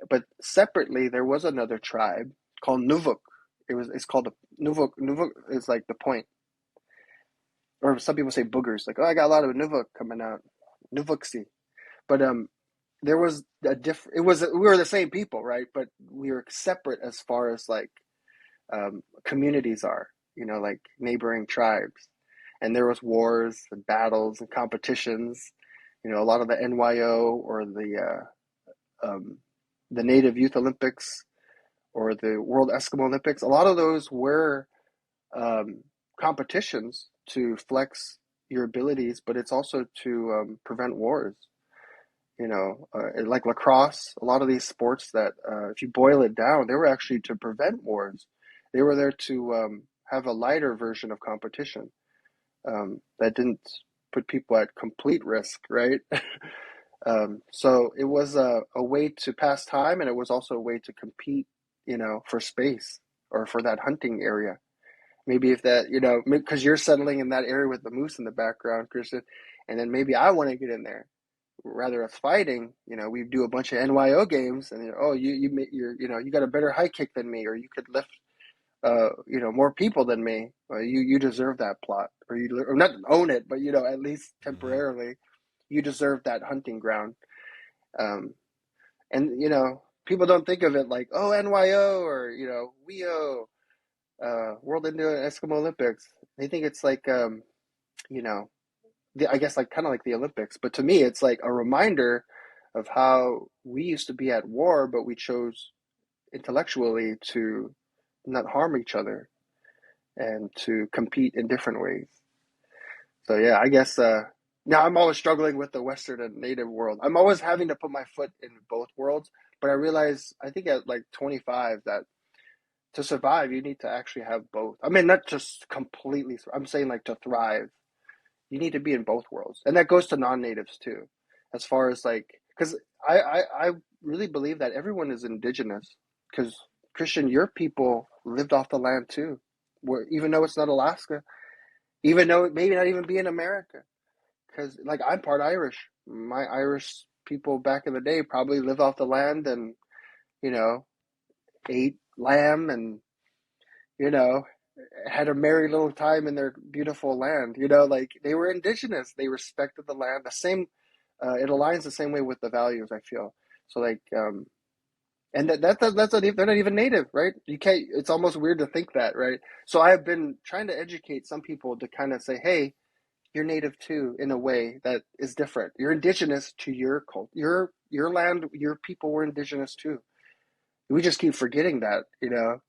But separately, there was another tribe called Nuvuk. It's called Nuvuk. Nuvuk is like the point. Or some people say boogers, like, oh, I got a lot of Nuvuk coming out. Nuvuksi. But there was we were the same people, right? But we were separate as far as like communities are, like neighboring tribes. And there was wars and battles and competitions. A lot of the NYO, or the Native Youth Olympics, or the World Eskimo Olympics, a lot of those were competitions to flex your abilities, but it's also to prevent wars. Like lacrosse, a lot of these sports that, if you boil it down, they were actually to prevent wars. They were there to have a lighter version of competition that didn't put people at complete risk, right? So it was a way to pass time, and it was also a way to compete, for space, or for that hunting area. Maybe if that, because you're settling in that area with the moose in the background, Christian, and then maybe I want to get in there. Rather us fighting, we do a bunch of NYO games, and oh, you got a better high kick than me, or you could lift, more people than me. You deserve that plot, or not own it, but at least Hmm. temporarily, you deserve that hunting ground. Um, and people don't think of it like, oh, NYO, or WEO, World Indian Eskimo Olympics. They think it's like, you know, I guess like kind of like the Olympics. But to me, it's like a reminder of how we used to be at war, but we chose intellectually to not harm each other and to compete in different ways. So yeah, I guess now I'm always struggling with the Western and Native world. I'm always having to put my foot in both worlds, but I realize I think at like 25 that to survive you need to actually have both. I mean, not just completely. I'm saying like to thrive. you need to be in both worlds. And that goes to non-natives too, as far as like, because I really believe that everyone is indigenous, because Christian, your people lived off the land too, where, even though it's not Alaska, even though it may not even be in America, because like I'm part Irish. My Irish people back in the day probably lived off the land and, you know, ate lamb and, you know, had a merry little time in their beautiful land. You know, like they were indigenous. They respected the land. The same, it aligns the same way with the values, I feel. So like, and that's not even, they're not even native, right? You can't. It's almost weird to think that, right? So I've been trying to educate some people to kind of say, hey, you're native too, in a way that is different. You're indigenous to your cult, your land, your people were indigenous too. We just keep forgetting that, you know.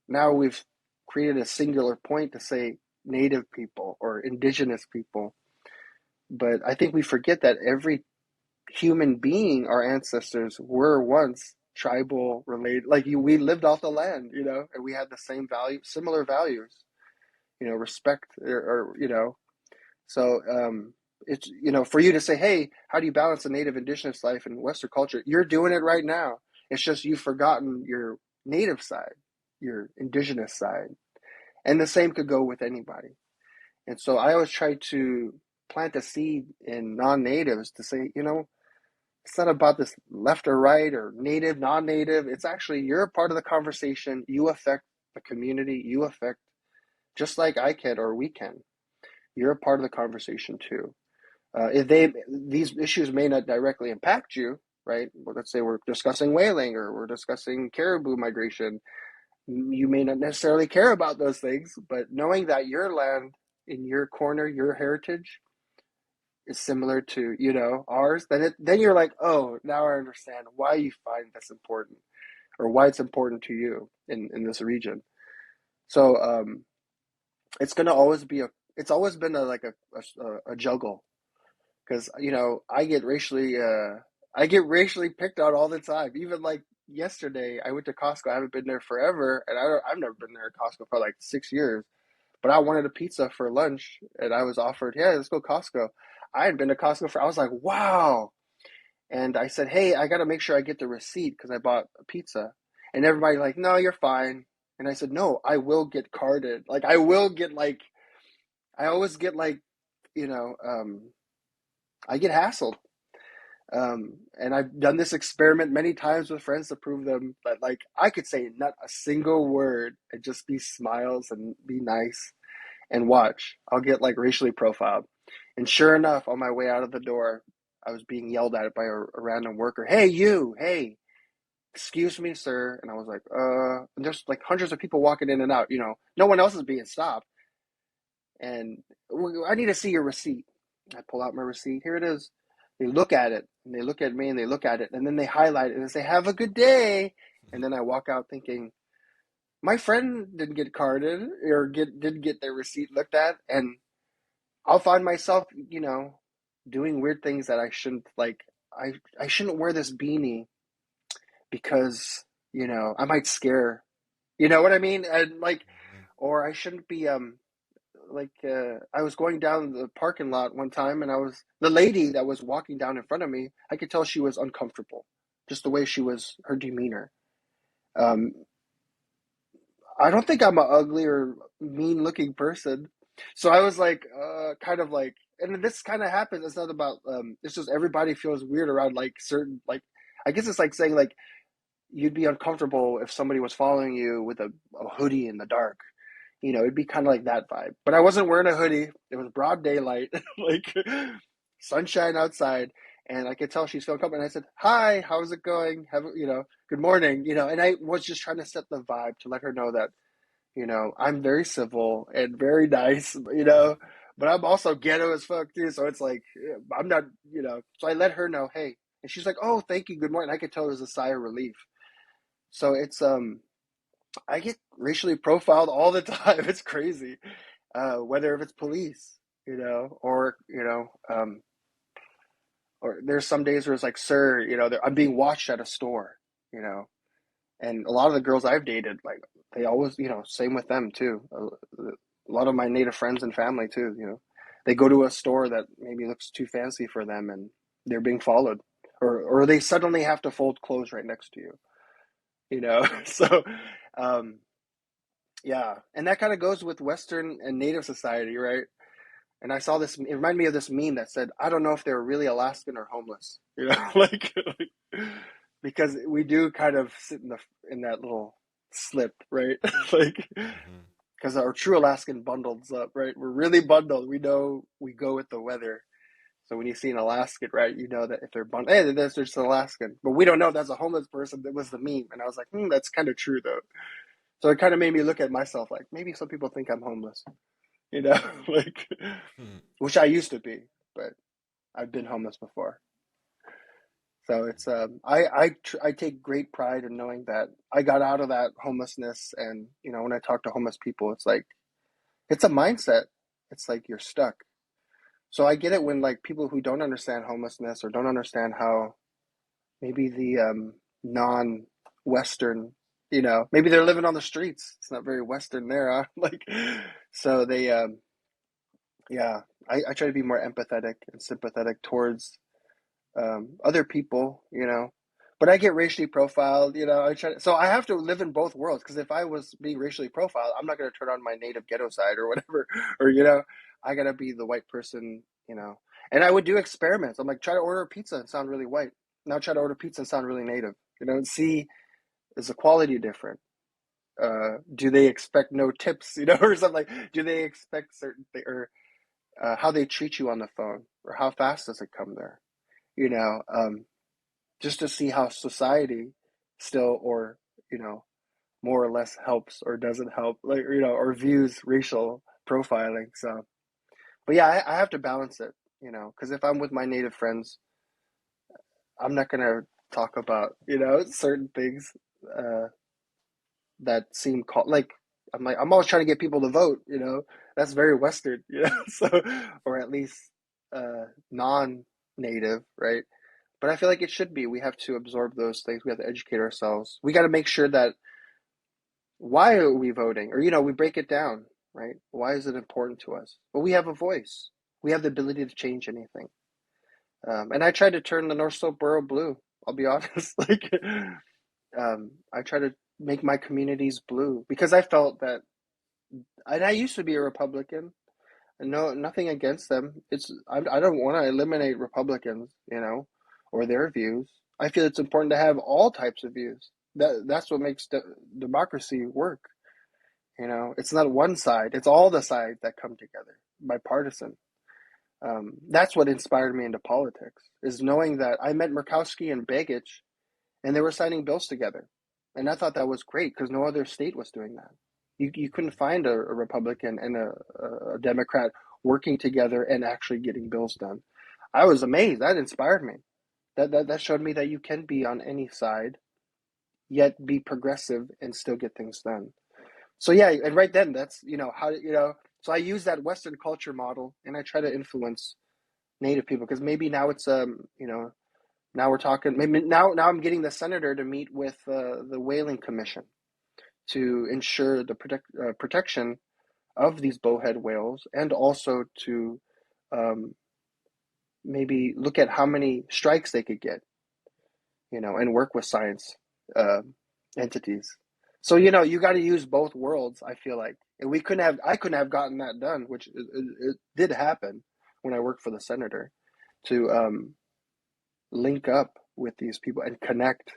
Now we've created a singular point to say native people or indigenous people. But I think we forget that every human being, our ancestors were once tribal related, like we lived off the land, you know, and we had the same value, similar values, you know, respect or you know, so it's, you know, for you to say, hey, how do you balance a native indigenous life and Western culture? You're doing it right now. It's just you've forgotten your native side, your indigenous side. And the same could go with anybody. And so I always try to plant a seed in non-natives to say, you know, it's not about this left or right or native, non-native. It's actually, you're a part of the conversation. You affect the community. You affect, just like I can or we can. You're a part of the conversation too. If these issues may not directly impact you, right? Well, let's say we're discussing whaling or we're discussing caribou migration. You may not necessarily care about those things, but knowing that your land in your corner, your heritage is similar to, you know, ours, then you're like, oh, now I understand why you find this important or why it's important to you in this region. So it's gonna always be it's always been a juggle, because you know I get racially picked on all the time. Even like yesterday, I went to Costco. I haven't been there forever, and I've never been there at Costco for like 6 years. But I wanted a pizza for lunch, and I was offered, yeah, let's go Costco. I had been to Costco I was like, wow. And I said, hey, I got to make sure I get the receipt because I bought a pizza. And everybody like, no, you're fine. And I said, no, I will get carded. Like I will get like, I always get like, you know, I get hassled. And I've done this experiment many times with friends to prove them that like I could say not a single word and just be smiles and be nice and watch. I'll get like racially profiled. And sure enough, on my way out of the door, I was being yelled at by a random worker. Hey, you, hey, excuse me, sir. And I was like, and there's like hundreds of people walking in and out, you know, no one else is being stopped. And I need to see your receipt. I pull out my receipt. Here it is. They look at it and they look at me and they look at it and then they highlight it and they say, have a good day. And then I walk out thinking, my friend didn't get carded or didn't get their receipt looked at. And I'll find myself, you know, doing weird things that I shouldn't, like, I shouldn't wear this beanie because, you know, I might scare, you know what I mean? And like, or I shouldn't be, I was going down the parking lot one time and the lady that was walking down in front of me, I could tell she was uncomfortable, just the way she was, her demeanor. Um, I don't think I'm an ugly or mean looking person. So I was like, kind of like, and this kind of happens. It's not about, it's just everybody feels weird around like certain, like, I guess it's like saying like, you'd be uncomfortable if somebody was following you with a hoodie in the dark. You know, it'd be kind of like that vibe. But I wasn't wearing a hoodie. It was broad daylight, like sunshine outside. And I could tell she's feeling comfortable. And I said, hi, how's it going? You know, good morning, you know, and I was just trying to set the vibe to let her know that, you know, I'm very civil and very nice, you know, but I'm also ghetto as fuck too. So it's like, I'm not, you know, so I let her know, hey, and she's like, oh, thank you. Good morning. I could tell it was a sigh of relief. So it's, I get racially profiled all the time. It's crazy. Whether if it's police, you know, or there's some days where it's like, sir, you know, I'm being watched at a store, you know, and a lot of the girls I've dated, like they always, you know, same with them too. A lot of my native friends and family too, you know, they go to a store that maybe looks too fancy for them and they're being followed, or they suddenly have to fold clothes right next to you, you know? So, yeah. And that kind of goes with Western and Native society, right? And I saw this, it reminded me of this meme that said, I don't know if they're really Alaskan or homeless, you know, because we do kind of sit in that little slip, right? Like, Mm-hmm. because our true Alaskan bundles up, right? We're really bundled. We know we go with the weather. So when you see an Alaskan, right, you know that if they're bundled, hey, there's just an Alaskan. But we don't know if that's a homeless person. That was the meme. And I was like, that's kind of true, though. So it kind of made me look at myself like, maybe some people think I'm homeless, you know, like, which I used to be, but I've been homeless before. So it's I take great pride in knowing that I got out of that homelessness, and you know, when I talk to homeless people, it's like it's a mindset. It's like you're stuck. So I get it when like people who don't understand homelessness or don't understand how maybe the non-Western, you know, maybe they're living on the streets. It's not very Western there, huh? Like, so they yeah, I try to be more empathetic and sympathetic towards other people, you know. But I get racially profiled, you know. So I have to live in both worlds, because if I was being racially profiled, I'm not going to turn on my native ghetto side or whatever, or you know, I gotta be the white person, you know. And I would do experiments. I'm like, try to order a pizza and sound really white. Now try to order pizza and sound really native, you know. And see, is the quality different? Do they expect no tips, you know, or something like? Do they expect certain thing, or how they treat you on the phone, or how fast does it come there? You know, just to see how society still, or you know, more or less helps or doesn't help, like, you know, or views racial profiling. So, but yeah, I have to balance it, you know, because if I'm with my native friends, I'm not gonna talk about, you know, certain things uh, that seem like I'm always trying to get people to vote, you know. That's very Western, you know. So, or at least non-native, right? But I feel like it should be. We have to absorb those things. We have to educate ourselves. We got to make sure that why are we voting? Or, you know, we break it down, right? Why is it important to us? Well, we have a voice. We have the ability to change anything. And I tried to turn the North Slope Borough blue. I'll be honest. Like, I try to make my communities blue because I felt that, and I used to be a Republican. No, nothing against them. I don't want to eliminate Republicans, you know, or their views. I feel it's important to have all types of views. That's what makes democracy work. You know, it's not one side; it's all the sides that come together, bipartisan. That's what inspired me into politics. Is knowing that I met Murkowski and Begich, and they were signing bills together, and I thought that was great because no other state was doing that. You couldn't find a Republican and a Democrat working together and actually getting bills done. I was amazed. That inspired me. That showed me that you can be on any side, yet be progressive and still get things done. So yeah, and right then that's, you know, how, you know, so I use that Western culture model and I try to influence Native people because maybe now it's you know, now we're talking, maybe now I'm getting the senator to meet with the Whaling Commission to ensure the protection of these bowhead whales, and also to um, maybe look at how many strikes they could get, you know, and work with science uh, entities. So, you know, you got to use both worlds, I feel like. And I couldn't have gotten that done, which it did happen when I worked for the senator, to link up with these people and connect,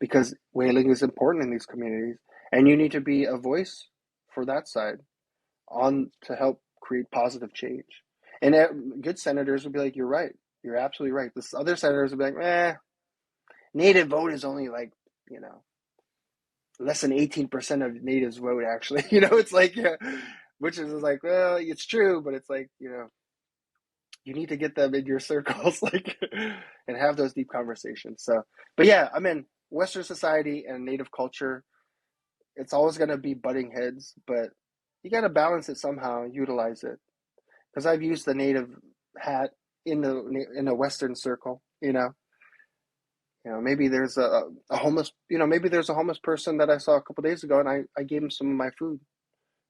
because whaling is important in these communities, and you need to be a voice for that side on to help create positive change. And good senators would be like, "You're right. You're absolutely right." This other senators would be like, native vote is only like, you know, less than 18% of natives vote actually." You know, it's like, yeah, which is like, well, it's true, but it's like, you know, you need to get them in your circles, like, and have those deep conversations. So, but yeah, I mean, Western society and native culture, it's always going to be butting heads, but you got to balance it somehow, utilize it. Because I've used the native hat in a Western circle, you know. You know, maybe there's a homeless, you know, maybe there's a homeless person that I saw a couple of days ago, and I gave him some of my food,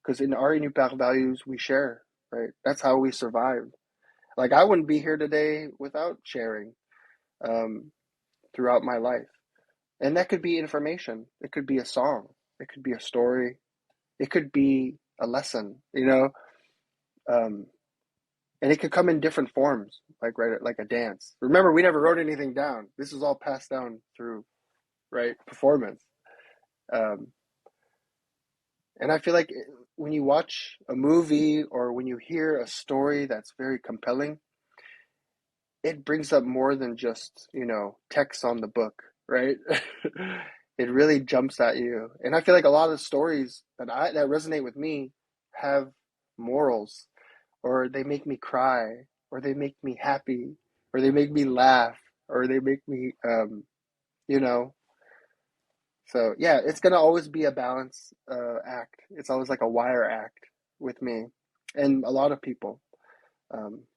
because in our Inupiaq values we share, right? That's how we survived. Like I wouldn't be here today without sharing throughout my life. And that could be information. It could be a song. It could be a story. It could be a lesson, um, and it could come in different forms, like a dance. Remember, we never wrote anything down. This is all passed down through, right, performance. Um, and I feel like when you watch a movie or when you hear a story that's very compelling, it brings up more than just, text on the book, right? It really jumps at you. And I feel like a lot of stories that resonate with me have morals, or they make me cry, or they make me happy, or they make me laugh, or they make me you know. So yeah, it's gonna always be a balance act. It's always like a wire act with me and a lot of people.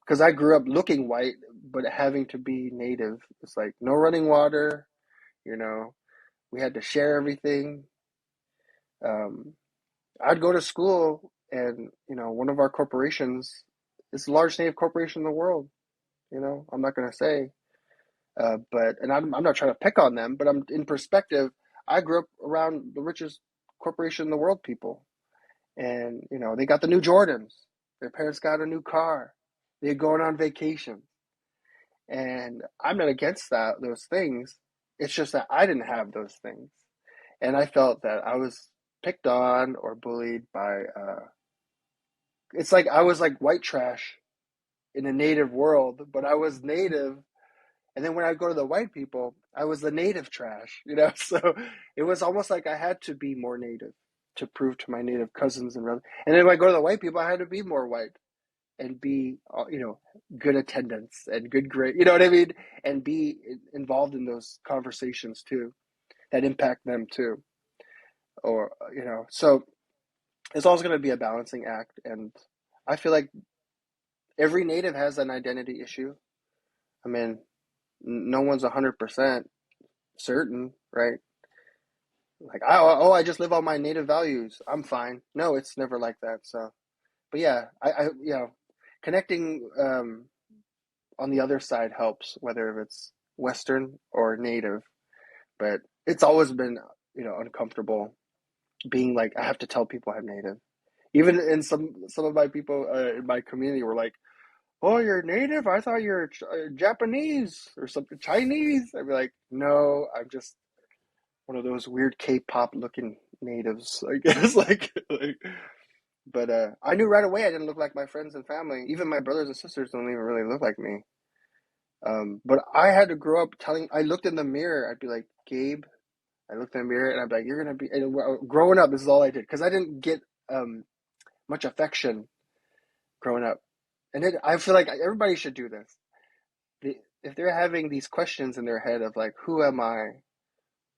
Because I grew up looking white, but having to be native. It's like no running water, you know. We had to share everything. Um, I'd go to school, and one of our corporations is the largest native corporation in the world. I'm not gonna say, and I'm not trying to pick on them, but I'm in perspective. I grew up around the richest corporation in the world, people, and they got the new Jordans. Their parents got a new car. They're going on vacation. And I'm not against those things. It's just that I didn't have those things. And I felt that I was picked on or bullied by, it's like I was like white trash in a native world, but I was native. And then when I go to the white people, I was the native trash, So it was almost like I had to be more native to prove to my native cousins and brothers. And then when I go to the white people, I had to be more white and be, good attendance and good grade, you know what I mean? And be involved in those conversations too, that impact them too. Or, so it's always going to be a balancing act. And I feel like every native has an identity issue. I mean, no one's 100% certain, right? Like, I just live on my native values, I'm fine. No, it's never like that. So, but yeah, connecting, on the other side helps, whether it's Western or native. But it's always been, uncomfortable being like, I have to tell people I'm native. Even in some of my people in my community were like, "Oh, you're native? I thought you're Japanese or something, Chinese." I'd be like, "No, I'm just one of those weird K-pop looking natives, I guess." But I knew right away I didn't look like my friends and family. Even my brothers and sisters don't even really look like me. But I had to grow up I looked in the mirror, I'd be like, "Gabe," I looked in the mirror and I'd be like, "You're going to be," and growing up, this is all I did. Because I didn't get much affection growing up. And I feel like everybody should do this. If they're having these questions in their head of like, who am I?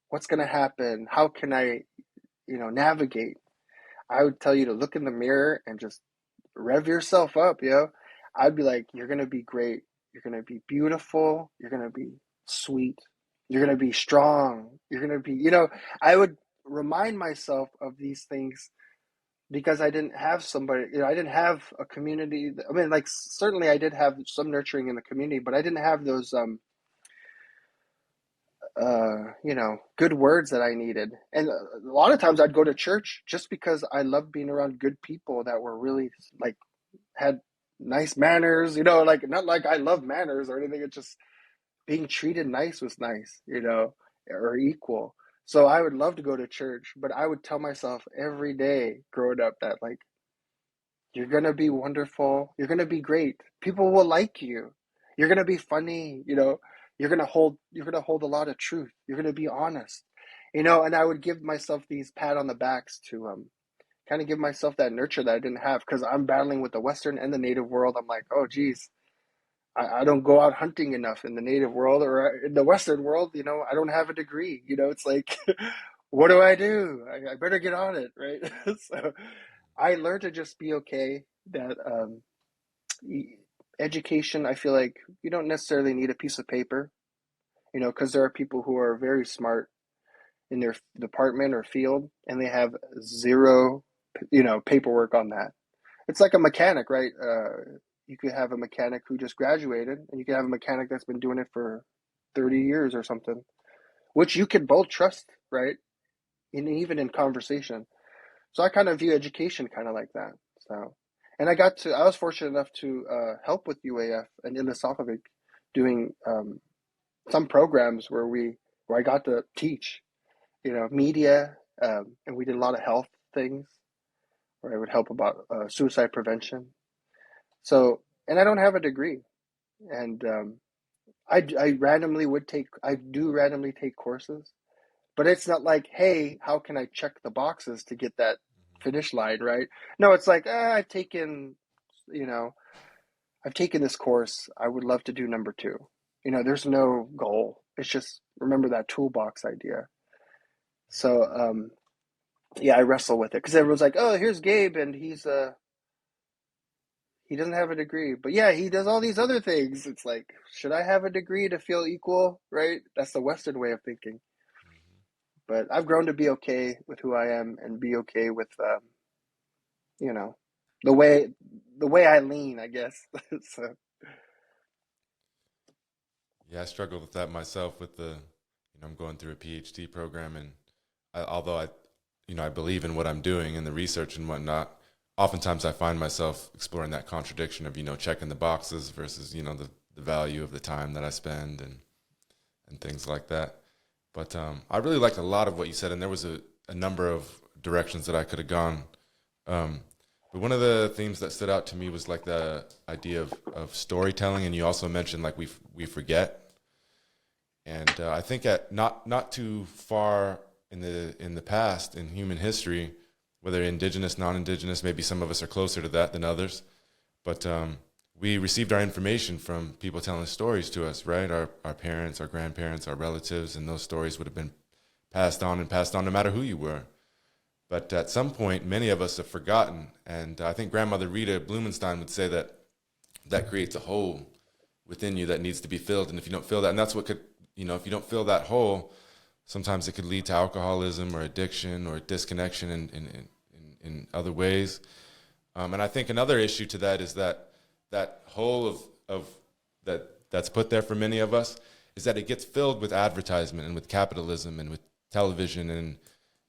What's going to happen? How can I, navigate? I would tell you to look in the mirror and just rev yourself up, I'd be like, you're going to be great. You're going to be beautiful. You're going to be sweet. You're going to be strong. You're going to be, I would remind myself of these things because I didn't have somebody, I didn't have a community. I mean, like, certainly I did have some nurturing in the community, but I didn't have those, good words that I needed. And a lot of times I'd go to church just because I loved being around good people that were really like, had nice manners, like, not like I love manners or anything. It's just being treated nice was nice, or equal. So I would love to go to church, but I would tell myself every day growing up that, like, you're going to be wonderful. You're going to be great. People will like you. You're going to be funny, you're going to hold a lot of truth. You're going to be honest, and I would give myself these pat on the backs to, kind of give myself that nurture that I didn't have because I'm battling with the Western and the native world. I'm like, oh, geez, I don't go out hunting enough in the native world or in the Western world. I don't have a degree. It's like, what do? I better get on it, right? So I learned to just be okay that education, I feel like you don't necessarily need a piece of paper, because there are people who are very smart in their department or field and they have zero, paperwork on that. it's like a mechanic, right? You could have a mechanic who just graduated, and you could have a mechanic that's been doing it for 30 years or something, which you can both trust, right? Even in conversation. So I kind of view education kind of like that. So, and I was fortunate enough to help with UAF and Inupiaq doing some programs where I got to teach, media, and we did a lot of health things where I would help about suicide prevention. So, and I don't have a degree, and I do randomly take courses, but it's not like, hey, how can I check the boxes to get that finish line, right? No, it's like, you know, I've taken this course. I would love to do number two. There's no goal. It's just remember that toolbox idea. So, yeah, I wrestle with it because everyone's like, oh, here's Gabe, and he doesn't have a degree, but yeah, he does all these other things. It's like, should I have a degree to feel equal, right? That's the Western way of thinking. But I've grown to be okay with who I am and be okay with, the way I lean, I guess. So. Yeah, I struggle with that myself with I'm going through a PhD program, and although I believe in what I'm doing and the research and whatnot, oftentimes I find myself exploring that contradiction of, checking the boxes versus, the value of the time that I spend and things like that. But I really liked a lot of what you said, and there was a number of directions that I could have gone. But one of the themes that stood out to me was like the idea of storytelling, and you also mentioned like we forget. And I think at not too far in the past in human history, whether indigenous, non-indigenous, maybe some of us are closer to that than others, but we received our information from people telling stories to us, right? Our parents, our grandparents, our relatives, and those stories would have been passed on no matter who you were. But at some point, many of us have forgotten, and I think Grandmother Rita Blumenstein would say that creates a hole within you that needs to be filled, and if you don't fill that, and that's what could, if you don't fill that hole, sometimes it could lead to alcoholism or addiction or disconnection in other ways. And I think another issue to that is that hole of that's put there for many of us is that it gets filled with advertisement and with capitalism and with television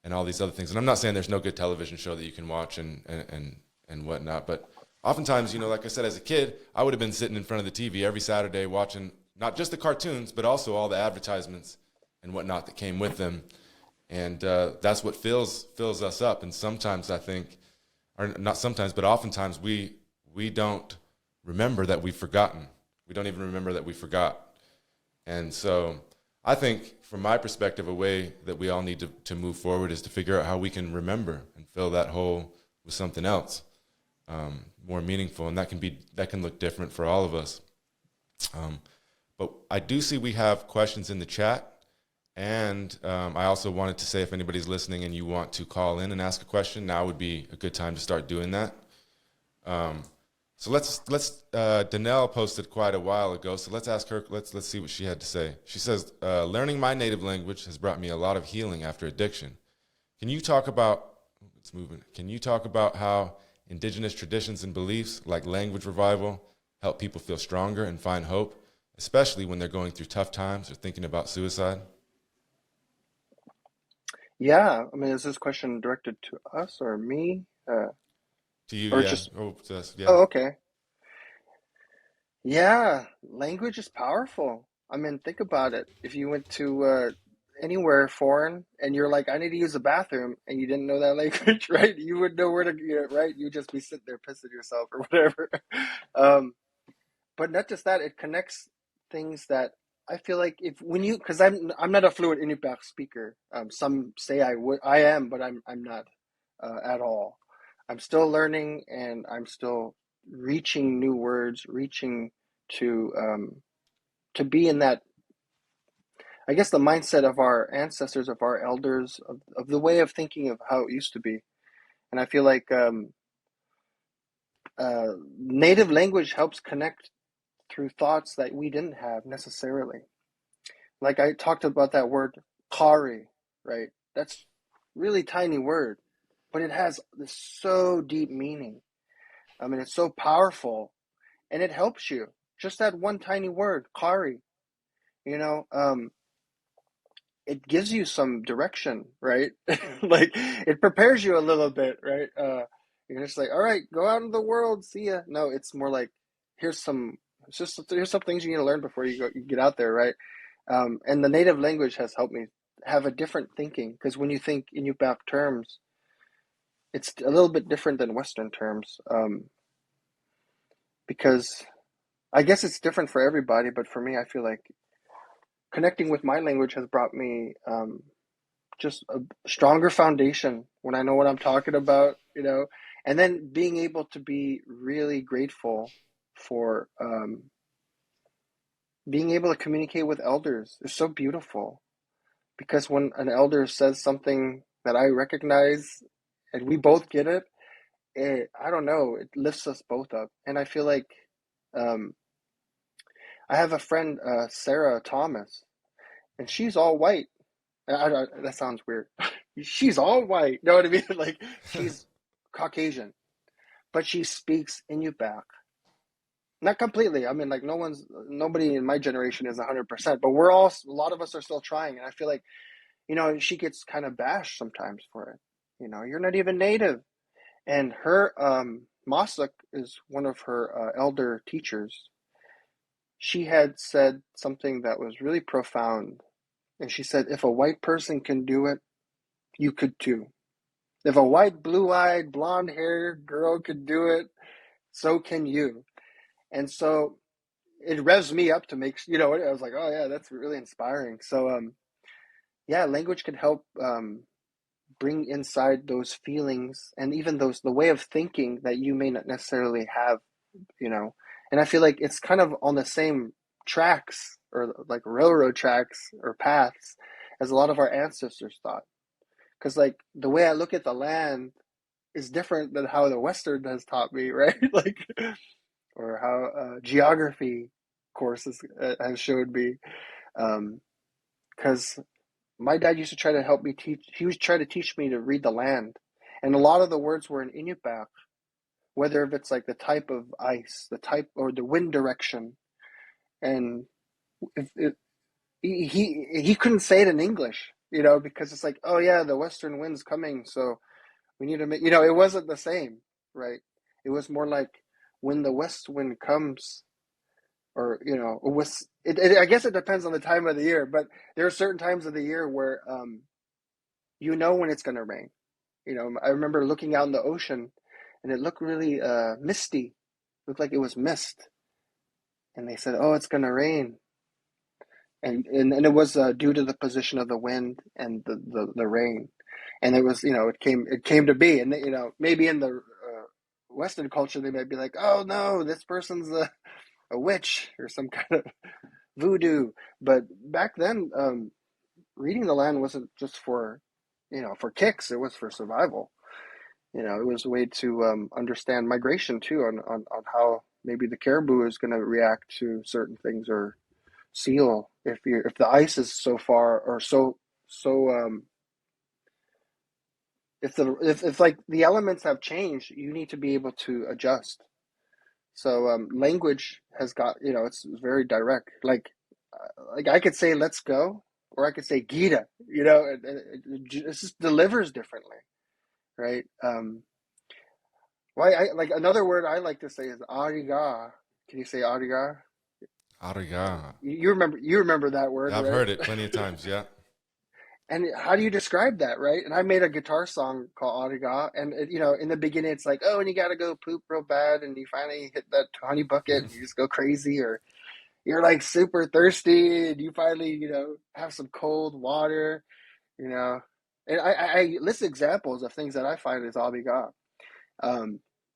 and all these other things. And I'm not saying there's no good television show that you can watch and whatnot, but oftentimes, like I said, as a kid, I would have been sitting in front of the TV every Saturday watching not just the cartoons, but also all the advertisements and whatnot that came with them. And that's what fills us up. And sometimes I think, or not sometimes, but oftentimes we don't remember that we've forgotten. We don't even remember that we forgot. And so I think from my perspective, a way that we all need to move forward is to figure out how we can remember and fill that hole with something else, more meaningful. And that can look different for all of us. But I do see we have questions in the chat. And I also wanted to say, if anybody's listening and you want to call in and ask a question, now would be a good time to start doing that. So let's Danelle posted quite a while ago, so let's ask her, let's see what she had to say. She says, learning my native language has brought me a lot of healing after addiction. Can you talk about how indigenous traditions and beliefs like language revival help people feel stronger and find hope, especially when they're going through tough times or thinking about suicide? Yeah, I mean, is this question directed to us or me? To you, or yeah. just To us, yeah. Oh, okay. Yeah, language is powerful. I mean, think about it. If you went to anywhere foreign and you're like, I need to use the bathroom, and you didn't know that language, right? You would know where to get, right? You'd just be sitting there pissing yourself or whatever. But not just that, it connects things that I feel like because I'm not a fluent Inupiaq speaker. Some say I am, but I'm not at all. I'm still learning, and I'm still reaching new words, reaching to be in that, I guess, the mindset of our ancestors, of our elders, of the way of thinking of how it used to be. And I feel like native language helps connect through thoughts that we didn't have necessarily. Like I talked about that word kari, right? That's really tiny word, but it has this so deep meaning. I mean, it's so powerful, and it helps you. Just that one tiny word, kari, you know, it gives you some direction, right? Like it prepares you a little bit, right? You're just like, all right, go out in the world, see ya. No, it's more like here's some here's some things you need to learn before you get out there, right? And the native language has helped me have a different thinking, because when you think Inupiaq terms, it's a little bit different than Western terms, because I guess it's different for everybody, but for me, I feel like connecting with my language has brought me just a stronger foundation when I know what I'm talking about, you know, and then being able to be really grateful for being able to communicate with elders is so beautiful, because when an elder says something that I recognize and we both get it, I don't know, it lifts us both up. And I feel like um, I have a friend, Sarah Thomas, and she's all white. That sounds weird. She's all white. Know what I mean? Like she's Caucasian, but she speaks Inupiaq. Not completely. I mean, like nobody in my generation is 100%, but a lot of us are still trying. And I feel like, you know, she gets kind of bashed sometimes for it. You know, you're not even native. And her, Masuk is one of her elder teachers. She had said something that was really profound. And she said, if a white person can do it, you could too. If a white, blue-eyed, blonde-haired girl could do it, so can you. And so it revs me up to make, you know, I was like, oh yeah, that's really inspiring. So, yeah, language can help bring inside those feelings and even the way of thinking that you may not necessarily have, you know. And I feel like it's kind of on the same tracks, or like railroad tracks or paths, as a lot of our ancestors thought. Because like the way I look at the land is different than how the Western has taught me, right? Like, or how geography courses has showed me. Because my dad used to try to help me teach. He was trying to teach me to read the land, and a lot of the words were in Inupiaq. Whether if it's like the type of ice, the type or the wind direction, and if he couldn't say it in English, you know, because it's like, oh yeah, the western wind's coming, so we need to make, you know, it wasn't the same, right? It was more like when the west wind comes, or, you know, I guess it depends on the time of the year, but there are certain times of the year where, you know, when it's going to rain. You know, I remember looking out in the ocean and it looked really misty, looked like it was mist. And they said, oh, it's going to rain. And it was due to the position of the wind and the rain. And it was, you know, it came to be. And, you know, maybe in the Western culture, they might be like, oh no, this person's a witch or some kind of voodoo. But back then, reading the land wasn't just for, you know, for kicks. It was for survival. You know, it was a way to understand migration too, on how maybe the caribou is going to react to certain things, or seal if the ice is so far or if like the elements have changed, you need to be able to adjust. So language has got, you know, it's very direct. Like I could say let's go, or I could say Gita. You know, it just delivers differently, right? Why I like another word I like to say is ariga. Can you say ariga? Ariga. You remember that word, Yeah, I've right? heard it plenty of times. Yeah. And how do you describe that, right? And I made a guitar song called Ariga, and you know, in the beginning, it's like, oh, and you got to go poop real bad, and you finally hit that honey bucket, and you just go crazy, or you're like super thirsty, and you finally, you know, have some cold water, you know. And I list examples of things that I find is Ariga.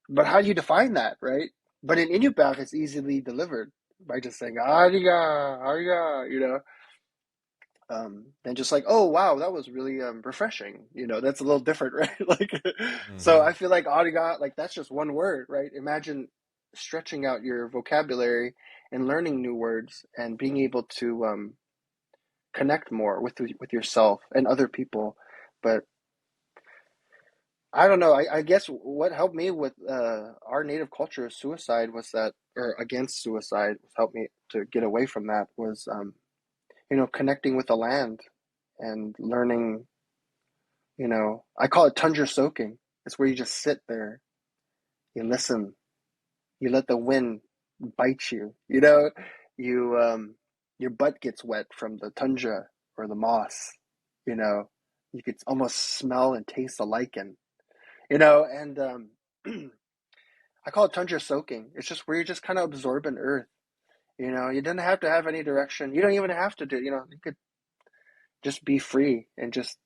But how do you define that, right? But in Inupiaq, it's easily delivered by just saying Ariga, Ariga, you know. And just like, oh wow, that was really refreshing. You know, that's a little different, right? Like, so Hmm. I feel like ariga, like that's just one word, right? Imagine stretching out your vocabulary and learning new words and being able to connect more with yourself and other people. But I don't know. I guess what helped me with our native culture, suicide, was that, or against suicide, helped me to get away from that was, connecting with the land and learning, I call it tundra soaking. It's where you just sit there, you listen, you let the wind bite you, your butt gets wet from the tundra or the moss, you know, you could almost smell and taste the lichen, and I call it tundra soaking. It's just where you're just kind of absorbing earth. You don't have to have any direction. You don't even have to do, you could just be free and just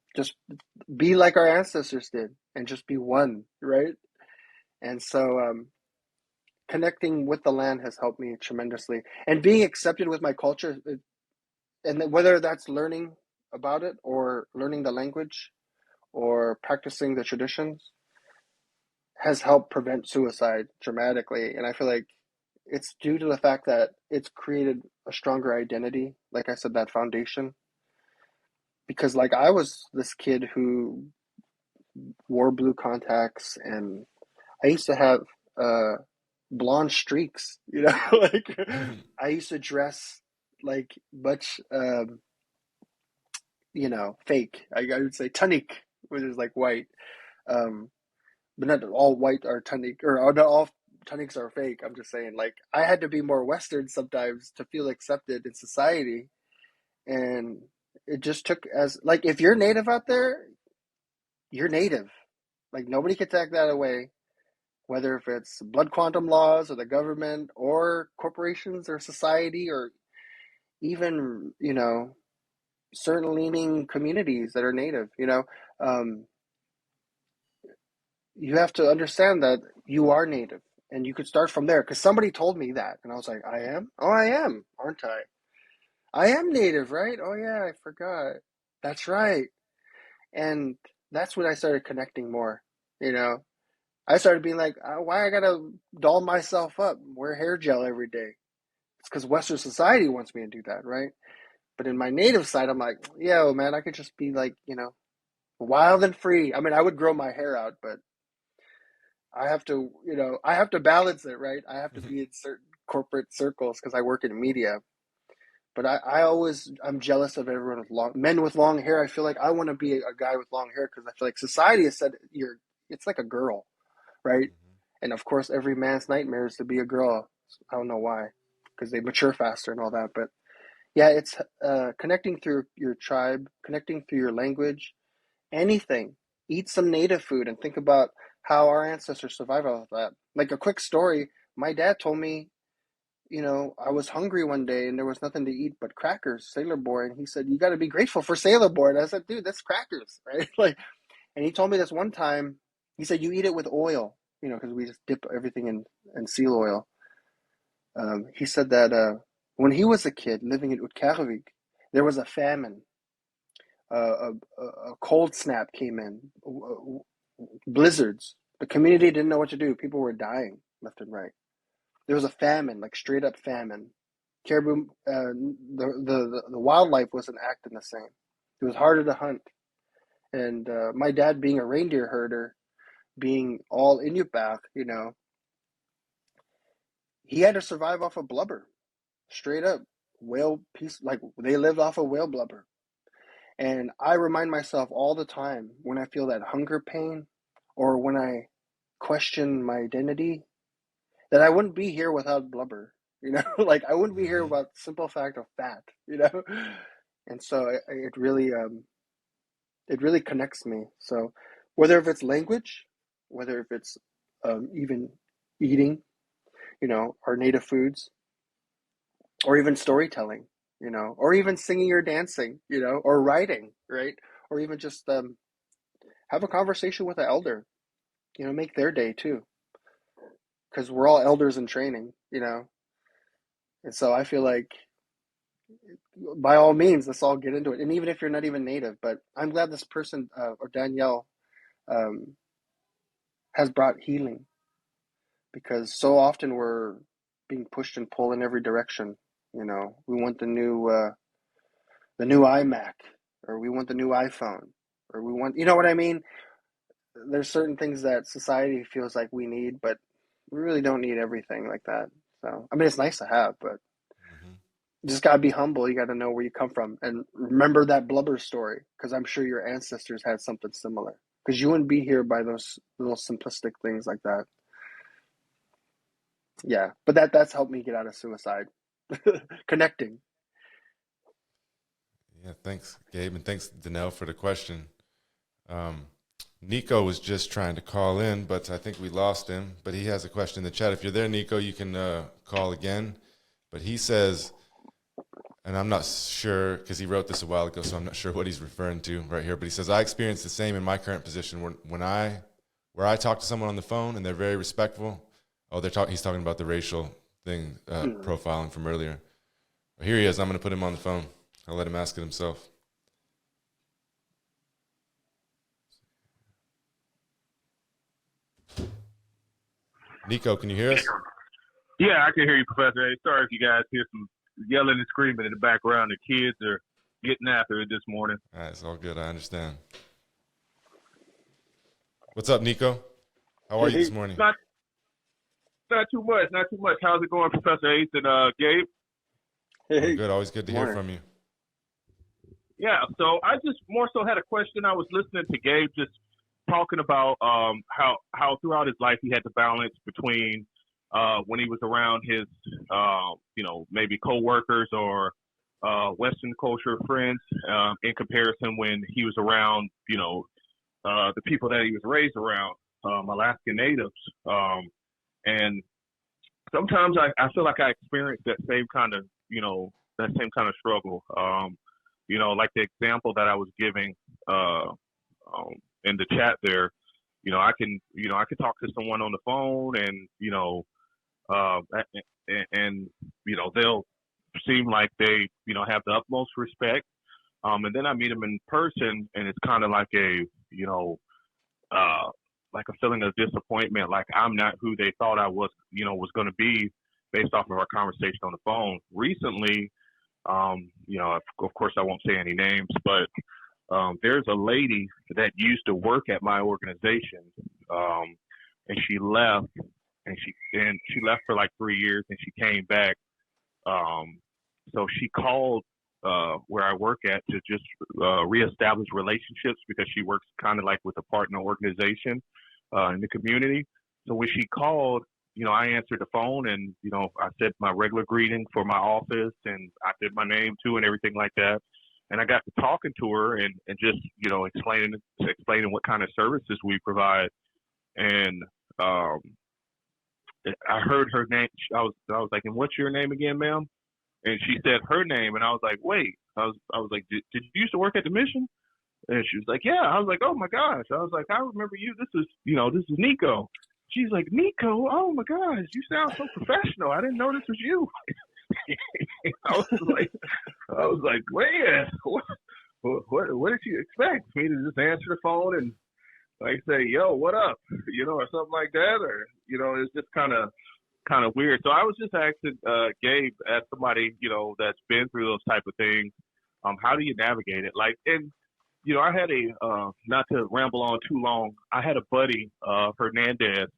be like our ancestors did and just be one, right? And so connecting with the land has helped me tremendously. And being accepted with my culture, and whether that's learning about it or learning the language or practicing the traditions, has helped prevent suicide dramatically. And I feel like it's due to the fact that it's created a stronger identity. Like I said, that foundation. Because like I was this kid who wore blue contacts, and I used to have blonde streaks, like I used to dress like much, fake. I would say tunik, which is like white. Um, but not all white are tunik, or not all tunics are fake. I'm just saying, like, I had to be more Western sometimes to feel accepted in society. And it just took, as like, if you're native out there, you're native. Like, nobody can take that away, whether if it's blood quantum laws or the government or corporations or society, or even, certain leaning communities that are native, you have to understand that you are native, and you could start from there. Because somebody told me that, and I was like, I am? Oh, I am, aren't I? I am native, right? Oh, yeah, I forgot. That's right. And that's when I started connecting more, I started being like, why I gotta doll myself up, wear hair gel every day? It's because Western society wants me to do that, right? But in my native side, I'm like, yo, man, I could just be like, wild and free. I mean, I would grow my hair out, but I have to balance it, right? I have to be in certain corporate circles because I work in media. But I'm jealous of everyone with men with long hair. I feel like I want to be a guy with long hair because I feel like society has said it's like a girl, right? And of course, every man's nightmare is to be a girl. I don't know why, because they mature faster and all that. But yeah, it's connecting through your tribe, connecting through your language, anything. Eat some native food and think about how our ancestors survived off of that. Like a quick story, my dad told me, I was hungry one day and there was nothing to eat but crackers, Sailor Boy. And he said, you got to be grateful for Sailor Boy. And I said, dude, that's crackers, right? Like, and he told me this one time, he said, you eat it with oil, because we just dip everything in seal oil. He said that when he was a kid living in Utqiagvik, there was a famine. A cold snap came in, blizzards. The community didn't know what to do. People were dying left and right. There was a famine, like straight up famine. Caribou, the wildlife wasn't acting the same. It was harder to hunt. And my dad, being a reindeer herder, being all Inupiaq, he had to survive off of blubber, straight up whale piece. Like they lived off of whale blubber. And I remind myself all the time when I feel that hunger pain or when I question my identity that I wouldn't be here without blubber, like I wouldn't be here without the simple fact of fat, And so it really connects me. So whether if it's language, whether if it's even eating, our native foods, or even storytelling, or even singing or dancing, or writing, right? Or even just have a conversation with an elder, make their day too. Because we're all elders in training, And so I feel like by all means, let's all get into it. And even if you're not even native, but I'm glad this person, or Danielle, has brought healing, because so often we're being pushed and pulled in every direction. We want the new iMac, or we want the new iPhone, or we want, you know what I mean? there's certain things that society feels like we need, but we really don't need everything like that. So, I mean, it's nice to have, but Hmm. you just gotta be humble. You gotta know where you come from and remember that blubber story, because I'm sure your ancestors had something similar. Because you wouldn't be here by those little simplistic things like that. Yeah, but that's helped me get out of suicide. Connecting. Yeah, thanks, Gabe, and thanks, Danelle, for the question. Um, Nico was just trying to call in, but I think we lost him. But he has a question in the chat. If you're there, Nico, you can call again. But he says, and I'm not sure because he wrote this a while ago, so I'm not sure what he's referring to right here. But he says, I experience the same in my current position where I talk to someone on the phone and they're very respectful. Oh, he's talking about the racial thing, profiling from earlier. Well, here he is. I'm going to put him on the phone. I'll let him ask it himself. Nico, can you hear us? Yeah, I can hear you, Professor A. Sorry if you guys hear some yelling and screaming in the background. The kids are getting after it this morning. All right, it's all good. I understand. What's up, Nico? How are you this morning? Not too much, not too much. How's it going, Professor Ace and Gabe? Hey. Good. Always good to hear from you. Yeah, so I just more so had a question. I was listening to Gabe just talking about how throughout his life he had to balance between when he was around his maybe coworkers or Western culture friends in comparison when he was around the people that he was raised around, Alaskan natives, and sometimes I feel like I experienced that same kind of struggle. Like the example that I was giving in the chat there, I can talk to someone on the phone and, they'll seem like they, have the utmost respect. And then I meet them in person and it's kind of like like a feeling of disappointment, like I'm not who they thought I was going to be based off of our conversation on the phone. Recently, of course I won't say any names, but there's a lady that used to work at my organization, and she left, and she left for like 3 years, and she came back. So she called where I work at to just reestablish relationships because she works kind of like with a partner organization in the community. So when she called, I answered the phone and, I said my regular greeting for my office and I said my name too and everything like that. And I got to talking to her and just, explaining what kind of services we provide. And I heard her name. I was like, and what's your name again, ma'am? And she said her name. And I was like, wait, I was like, did you used to work at the mission? And she was like, yeah. I was like, oh my gosh. I was like, I remember you. This is Nico. She's like, Nico, oh my gosh, you sound so professional. I didn't know this was you. I was like, man, what did you expect me to just answer the phone and like say, yo, what up, or something like that, or it's just kind of weird. So I was just asking Gabe, as somebody that's been through those type of things, how do you navigate it? Like, and I had not to ramble on too long, I had a buddy, Hernandez.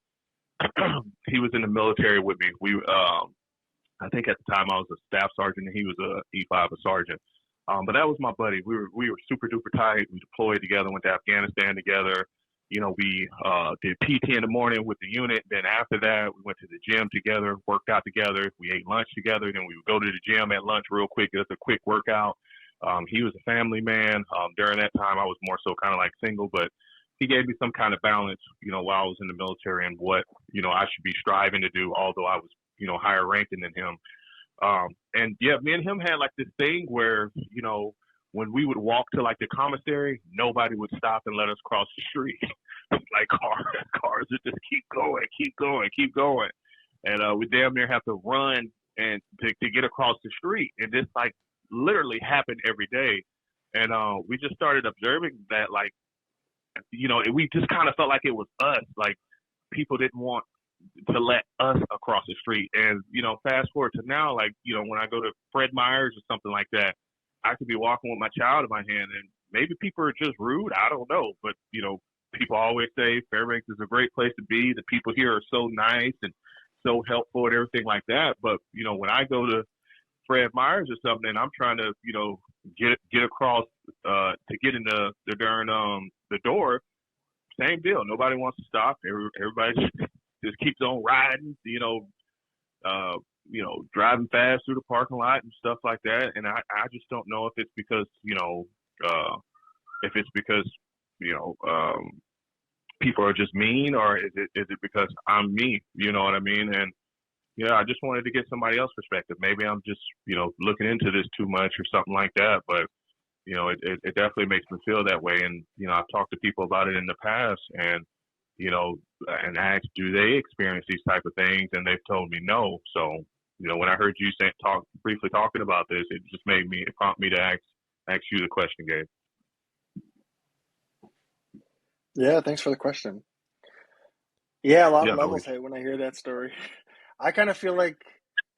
He was in the military with me. We, I think at the time I was a staff sergeant and he was a E5, a sergeant. But that was my buddy. We were super duper tight. We deployed together, went to Afghanistan together. We did PT in the morning with the unit. Then after that, we went to the gym together, worked out together. We ate lunch together. Then we would go to the gym at lunch real quick. It was a quick workout. He was a family man. During that time, I was more so kind of like single, but he gave me some kind of balance, while I was in the military and what, I should be striving to do, although I was, higher ranking than him. And yeah, me and him had like this thing where, when we would walk to like the commissary, nobody would stop and let us cross the street. Like cars would just keep going. And we damn near have to run and to get across the street. And this like literally happened every day. And we just started observing that, like, we just kind of felt like it was us. Like people didn't want to let us across the street. And, fast forward to now, like, when I go to Fred Meyer's or something like that, I could be walking with my child in my hand and maybe people are just rude. I don't know. But, people always say Fairbanks is a great place to be. The people here are so nice and so helpful and everything like that. But, when I go to Fred Meyer's or something and I'm trying to, get across to get in the darn the door, same deal. Nobody wants to stop. Everybody just keeps on riding, driving fast through the parking lot and stuff like that. And I just don't know if it's because, people are just mean, or is it because I'm me? You know what I mean? And I just wanted to get somebody else's perspective. Maybe I'm just, looking into this too much or something like that. But, it definitely makes me feel that way. And, I've talked to people about it in the past and, and asked, do they experience these type of things? And they've told me no. So, when I heard you briefly talking about this, it just prompted me to ask you the question, Gabe. Yeah, thanks for the question. Yeah, a lot of Yeah, no levels hit when I hear that story. I kind of feel like,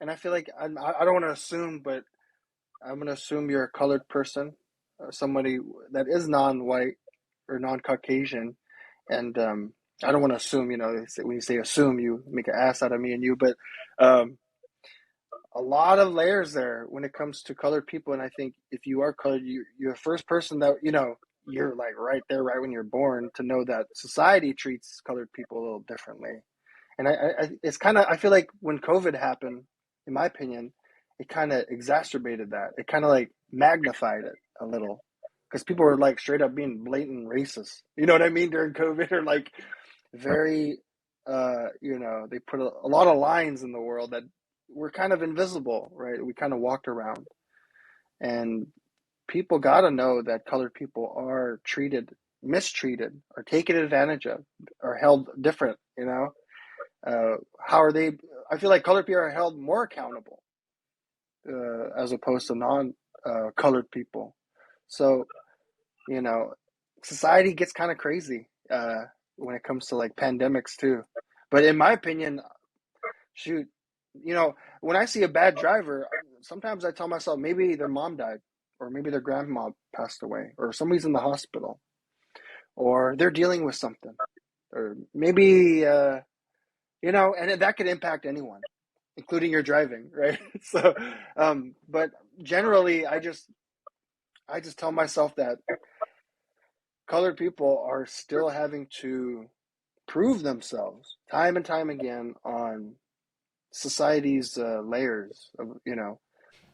and I feel like I don't want to assume, but I'm going to assume you're a colored person, somebody that is non-white or non-Caucasian. And I don't want to assume, when you say assume, you make an ass out of me and you, but a lot of layers there when it comes to colored people. And I think if you are colored, you're the first person that, you're like right there, right when you're born, to know that society treats colored people a little differently. And it's kind of, I feel like when COVID happened, in my opinion, it kind of exacerbated that. It kind of like magnified it a little, because people were like straight up being blatant racist. You know what I mean? During COVID, or like very, they put a lot of lines in the world that were kind of invisible, right? We kind of walked around, and people got to know that colored people are mistreated, or taken advantage of, or held different, how are they? I feel like colored people are held more accountable as opposed to non-colored people. So, society gets kind of crazy when it comes to like pandemics too. But in my opinion, shoot, when I see a bad driver, sometimes I tell myself maybe their mom died, or maybe their grandma passed away, or somebody's in the hospital, or they're dealing with something, or maybe and that could impact anyone, including your driving, right? So, but generally, I just tell myself that colored people are still having to prove themselves time and time again on society's layers of,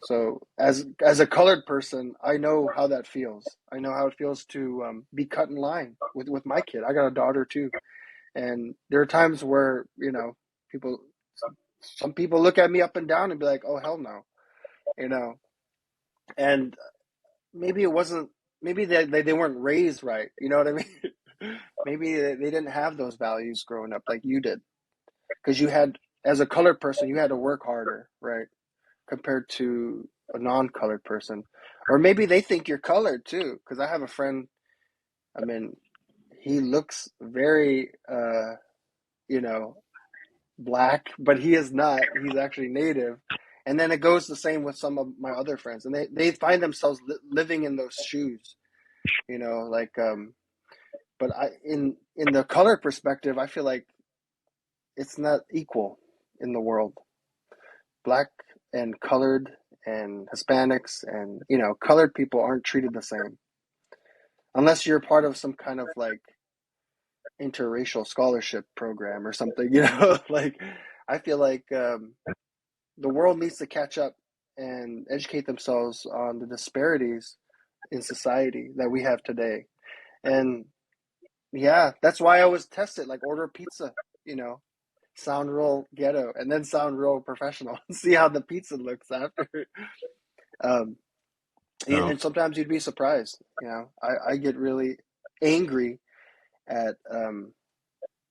So as a colored person, I know how that feels. I know how it feels to be cut in line with my kid. I got a daughter too, and there are times where some people look at me up and down and be like, "Oh hell no," and maybe it wasn't. Maybe they weren't raised right. You know what I mean? Maybe they didn't have those values growing up like you did, because as a colored person, you had to work harder, right? Compared to a non-colored person. Or maybe they think you're colored too, because I have a friend, he looks very black, but he is not. He's actually native. And then it goes the same with some of my other friends, and they find themselves living in those shoes, but in the color perspective, I feel like it's not equal in the world. Black and colored and Hispanics and, colored people aren't treated the same. Unless you're part of some kind of like interracial scholarship program or something, like I feel like the world needs to catch up and educate themselves on the disparities in society that we have today. And yeah, that's why I always test it, like order pizza, sound real ghetto and then sound real professional and see how the pizza looks after. And sometimes you'd be surprised. I get really angry at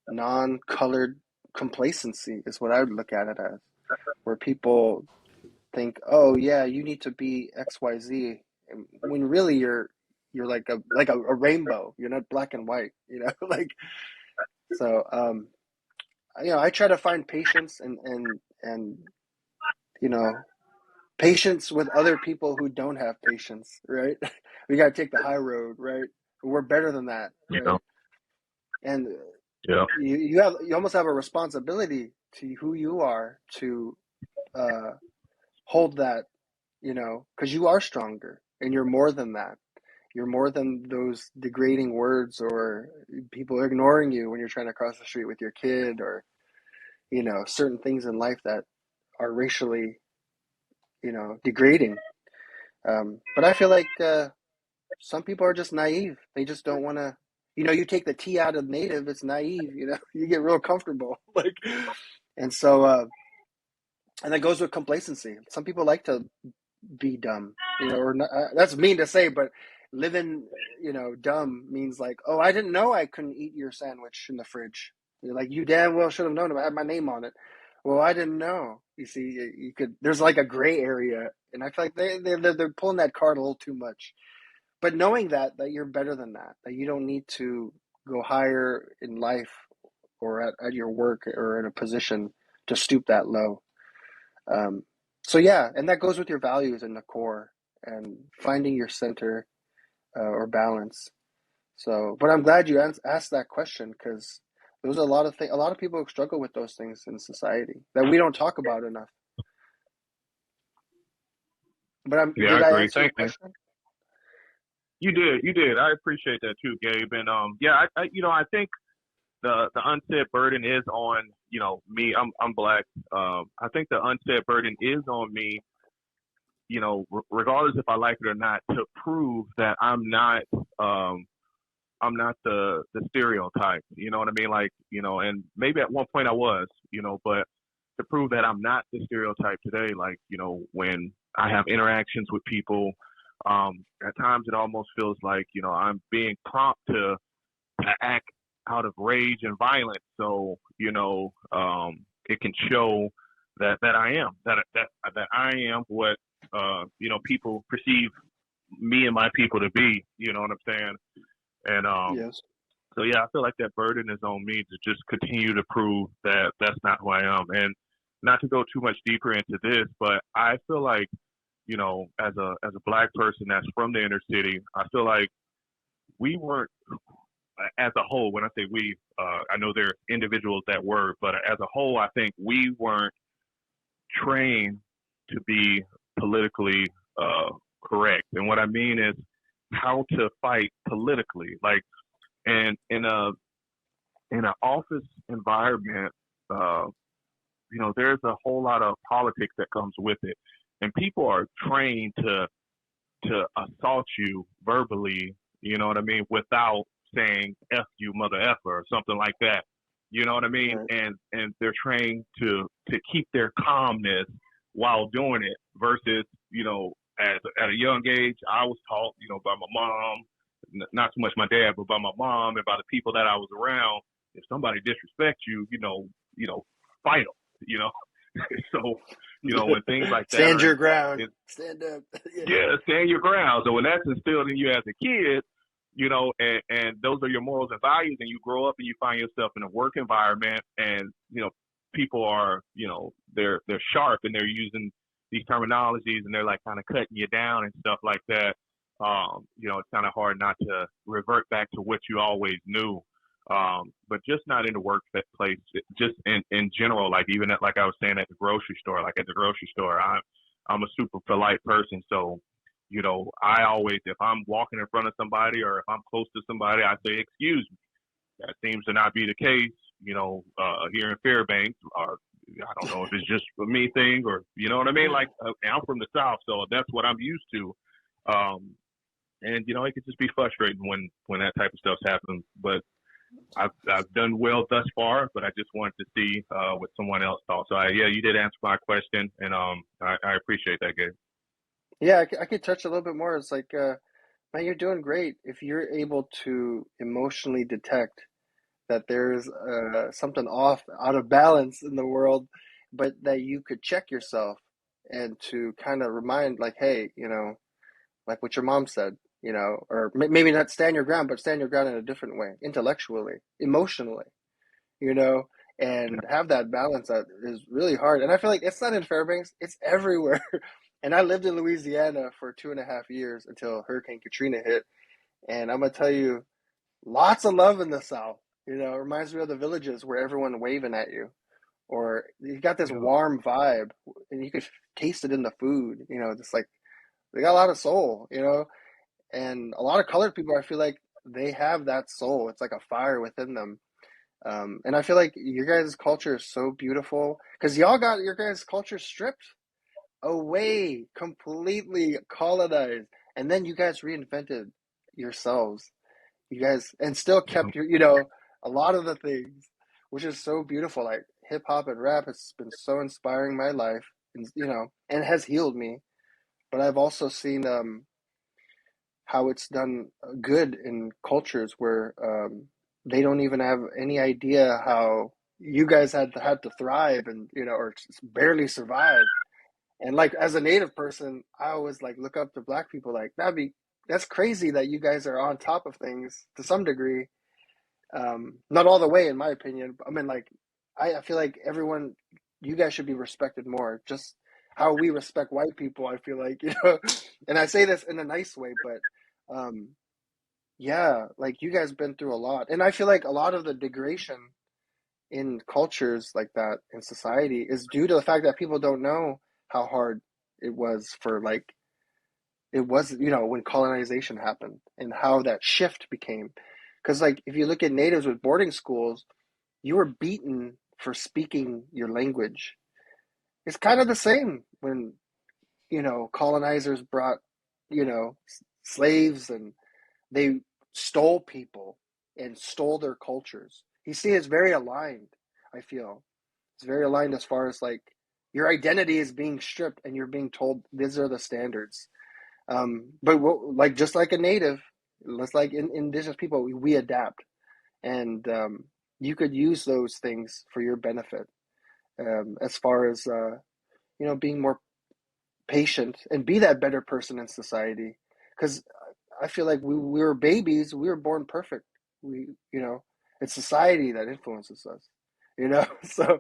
non-colored complacency is what I would look at it as, where people think, oh yeah, you need to be XYZ, when really you're like a rainbow. You're not black and white, like. So I try to find patience and patience with other people who don't have patience, right? We got to take the high road, right? We're better than that, right? And Yeah. you almost have a responsibility to who you are to hold that, because you are stronger and you're more than that. You're more than those degrading words or people ignoring you when you're trying to cross the street with your kid, or certain things in life that are racially degrading. But I feel like some people are just naive. They just don't want to. You take the T out of native, it's naive. You get real comfortable, and so and that goes with complacency. Some people like to be dumb, or not, that's mean to say, but living, dumb means like, oh, I didn't know I couldn't eat your sandwich in the fridge. You're like, you damn well should have known if I had my name on it. Well, I didn't know. You see, you could. There's like a gray area, and I feel like they're pulling that card a little too much. But knowing that you're better than that you don't need to go higher in life or at your work or in a position to stoop that low. So yeah, and that goes with your values in the core and finding your center or balance. So, but I'm glad you asked that question, because there's a lot of things. A lot of people struggle with those things in society that we don't talk about enough. But Yeah, did I I agree. answer your Thank you. question? You did. I appreciate that too, Gabe. And yeah, I think the unsaid burden is on me. I'm black. I think the unsaid burden is on me, regardless if I like it or not, to prove that I'm not the stereotype. You know what I mean? Like, and maybe at one point I was, but to prove that I'm not the stereotype today, like, when I have interactions with people, at times it almost feels like, I'm being prompted to act out of rage and violence. So, it can show that I am, that I am what, people perceive me and my people to be, you know what I'm saying? And Yes. so yeah, I feel like that burden is on me to just continue to prove that that's not who I am. And not to go too much deeper into this, but I feel like, as a black person that's from the inner city, I feel like we weren't, as a whole, when I say we, I know there are individuals that were, but as a whole, I think we weren't trained to be politically correct. And what I mean is how to fight politically. Like, and in an office environment, there's a whole lot of politics that comes with it, and people are trained to assault you verbally. You know what I mean? Without saying "f you, mother effer" or something like that. You know what I mean? Right. And they're trained to keep their calmness while doing it. Versus, at a young age, I was taught, by my mom, not so much my dad, but by my mom and by the people that I was around. If somebody disrespects you, fight them. So, when things like that Stand your ground. Stand up. Yeah, stand your ground. So when that's instilled in you as a kid, and those are your morals and values, and you grow up and you find yourself in a work environment, and people are, they're sharp and they're using these terminologies, and they're like kind of cutting you down and stuff like that. It's kind of hard not to revert back to what you always knew. But just not in the workplace, just in general, like even like I was saying at the grocery store, I'm a super polite person. So, I always, if I'm walking in front of somebody or if I'm close to somebody, I say, "Excuse me." That seems to not be the case, here in Fairbanks, or I don't know if it's just a me thing, or, you know what I mean? Like, I'm from the South, so that's what I'm used to. And, it could just be frustrating when that type of stuff's happening. But I've done well thus far, but I just wanted to see what someone else thought. So, yeah, you did answer my question, and I appreciate that, Gabe. Yeah, I could touch a little bit more. It's like, man, you're doing great if you're able to emotionally detect that there's something off, out of balance in the world, but that you could check yourself and to kind of remind, like, hey, like what your mom said, or maybe not stand your ground, but stand your ground in a different way, intellectually, emotionally, and have that balance that is really hard. And I feel like it's not in Fairbanks, it's everywhere. And I lived in Louisiana for 2.5 years until Hurricane Katrina hit. And I'm going to tell you, lots of love in the South. You know, it reminds me of the villages where everyone waving at you, or you got this Yeah. warm vibe, and you could taste it in the food. You know, just like they got a lot of soul. You know, and a lot of colored people, I feel like they have that soul. It's like a fire within them. And I feel like your guys' culture is so beautiful because y'all got your guys' culture stripped away, completely colonized, and then you guys reinvented yourselves. You guys and still kept your, you know, a lot of the things, which is so beautiful. Like hip hop and rap has been so inspiring my life, and you know, and has healed me. But I've also seen how it's done good in cultures where they don't even have any idea how you guys had to thrive and you know or barely survive. And like as a native person, I always like look up to black people like that's crazy that you guys are on top of things to some degree. Not all the way in my opinion. I mean like I feel like everyone you guys should be respected more. Just how we respect white people, I feel like, you know. And I say this in a nice way, but yeah, like you guys been through a lot. And I feel like a lot of the degradation in cultures like that in society is due to the fact that people don't know how hard it was for like it was you know when colonization happened and how that shift became because like if you look at natives with boarding schools you were beaten for speaking your language. It's kind of the same when you know colonizers brought you know slaves and they stole people and stole their cultures. You see it's very aligned. I feel it's very aligned as far as like your identity is being stripped and you're being told these are the standards. But like just like a native, just like in indigenous people, we adapt, and you could use those things for your benefit. As far as you know, being more patient and be that better person in society. Because I feel like we were babies, we were born perfect. We you know, it's society that influences us. You know, so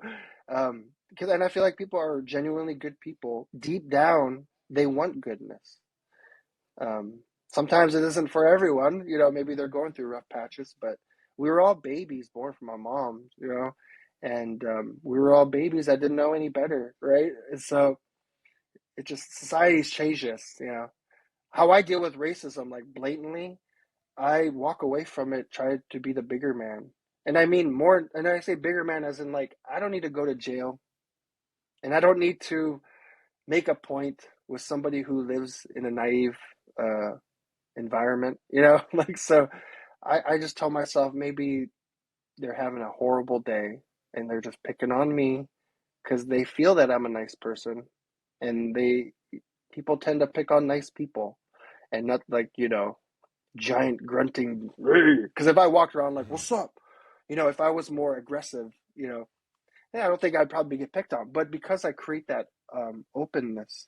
because and I feel like people are genuinely good people. Deep down, they want goodness. Sometimes it isn't for everyone, you know, maybe they're going through rough patches, but we were all babies born from our moms, you know, and we were all babies that didn't know any better, right? And so it just, society's changed us, you know. How I deal with racism, like blatantly, I walk away from it, try to be the bigger man. And I mean more, and I say bigger man as in like, I don't need to go to jail and I don't need to make a point with somebody who lives in a naive, uh, environment, you know, like so I just tell myself maybe they're having a horrible day and they're just picking on me because they feel that I'm a nice person and they people tend to pick on nice people and not like, you know, giant grunting because if I walked around like what's up, you know, if I was more aggressive, you know, yeah, I don't think I'd probably get picked on. But because I create that openness,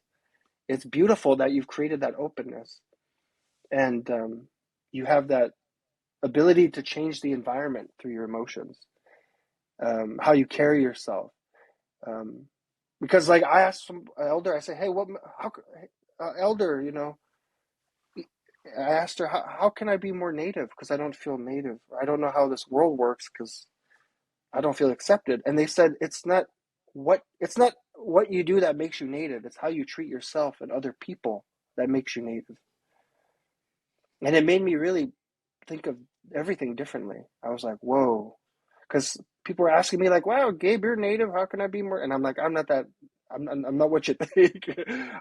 it's beautiful that you've created that openness and you have that ability to change the environment through your emotions, how you carry yourself. Um, because like I asked some elder, I say, hey, how, elder, you know, I asked her, how can I be more native? Because I don't feel native. I don't know how this world works because I don't feel accepted. And they said, it's not what you do that makes you native. It's how you treat yourself and other people that makes you native. And it made me really think of everything differently. I was like, whoa, because people were asking me like, "Wow, Gabe, you're native. How can I be more?" And I'm like, "I'm not that. I'm not what you think.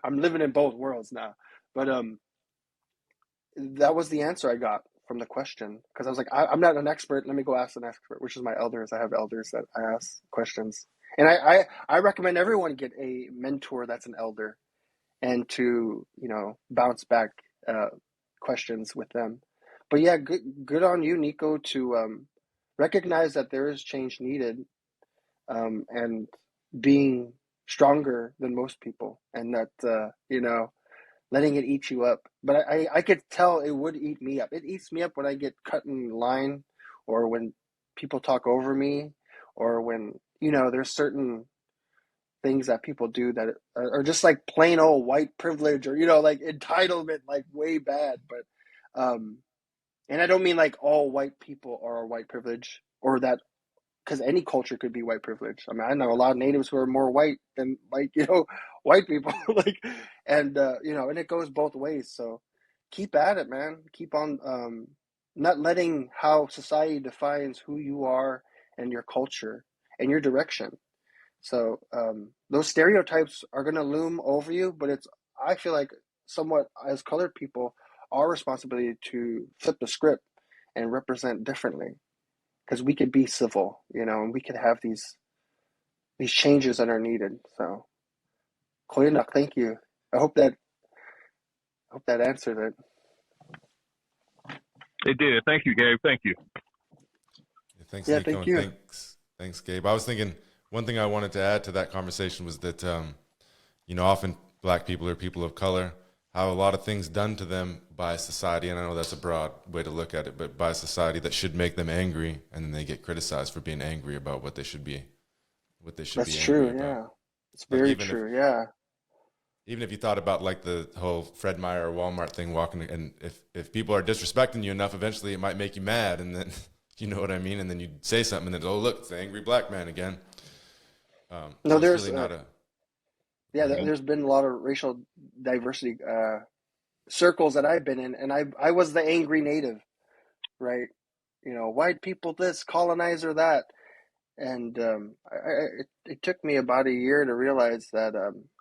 I'm living in both worlds now." But that was the answer I got from the question because I was like, I'm not an expert. Let me go ask an expert, which is my elders. I have elders that I ask questions, and I recommend everyone get a mentor that's an elder and to you know bounce back questions with them. But yeah, good on you, Nico, to recognize that there is change needed and being stronger than most people, and that you know letting it eat you up. But I could tell it would eat me up. It eats me up when I get cut in line, or when people talk over me, or when you know there's certain things that people do that are just like plain old white privilege or you know like entitlement like way bad but and I don't mean like all white people are white privilege or that, because any culture could be white privilege. I mean, I know a lot of natives who are more white than, like, white people, like, and and it goes both ways. So keep at it, man. Keep on, not letting how society defines who you are and your culture and your direction. So those stereotypes are going to loom over you, but I feel like somewhat as colored people, our responsibility to flip the script and represent differently, because we could be civil, and we could have these changes that are needed. So, Koyanak, thank you. I hope that answered it. It did. Thank you, Gabe. Thank you. Thanks, Yeah, Nico. thank you. Thanks, Gabe. I was thinking one thing I wanted to add to that conversation was that, often Black people or people of color have a lot of things done to them by society, and I know that's a broad way to look at it, but by society that should make them angry, and then they get criticized for being angry about what they should be, That's true. Yeah, it's very true. Yeah. Even if you thought about like the whole Fred Meyer or Walmart thing, walking, and if people are disrespecting you enough, eventually it might make you mad, and then you know what I mean, and then you say something, and then, oh look, it's the angry Black man again. No, so there's really not a there's been a lot of racial diversity circles that I've been in, and I was the angry native, right? White people this, colonizer that, and it took me about a year to realize that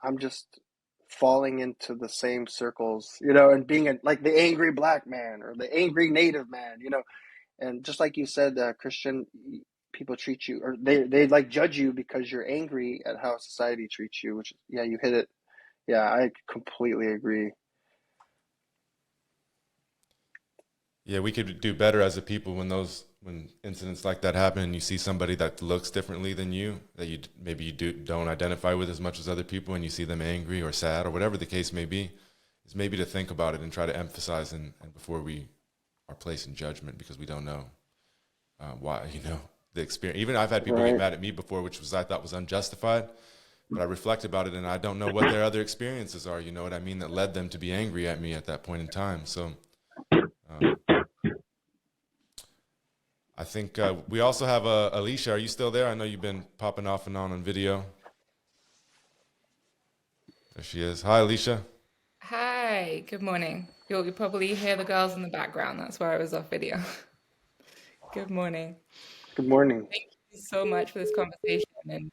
I'm just falling into the same circles, and being like the angry Black man or the angry native man, and just like you said, Christian, people treat you, or they like judge you because you're angry at how society treats you, which, yeah, you hit it. Yeah, I completely agree. Yeah, we could do better as a people when incidents like that happen, and you see somebody that looks differently than you, that you don't identify with as much as other people, and you see them angry or sad or whatever the case may be, is maybe to think about it and try to emphasize and before we are placing judgment, because we don't know why, the experience. Even I've had people get mad at me before, which I thought was unjustified, but I reflect about it and I don't know what their other experiences are, you know what I mean, that led them to be angry at me at that point in time. So I think we also have Alicia. Are you still there? I know you've been popping off and on video. There she is. Hi, Alicia. Hi, good morning. You'll probably hear the girls in the background. That's where I was off video. Good morning. Good morning. Thank you so much for this conversation. And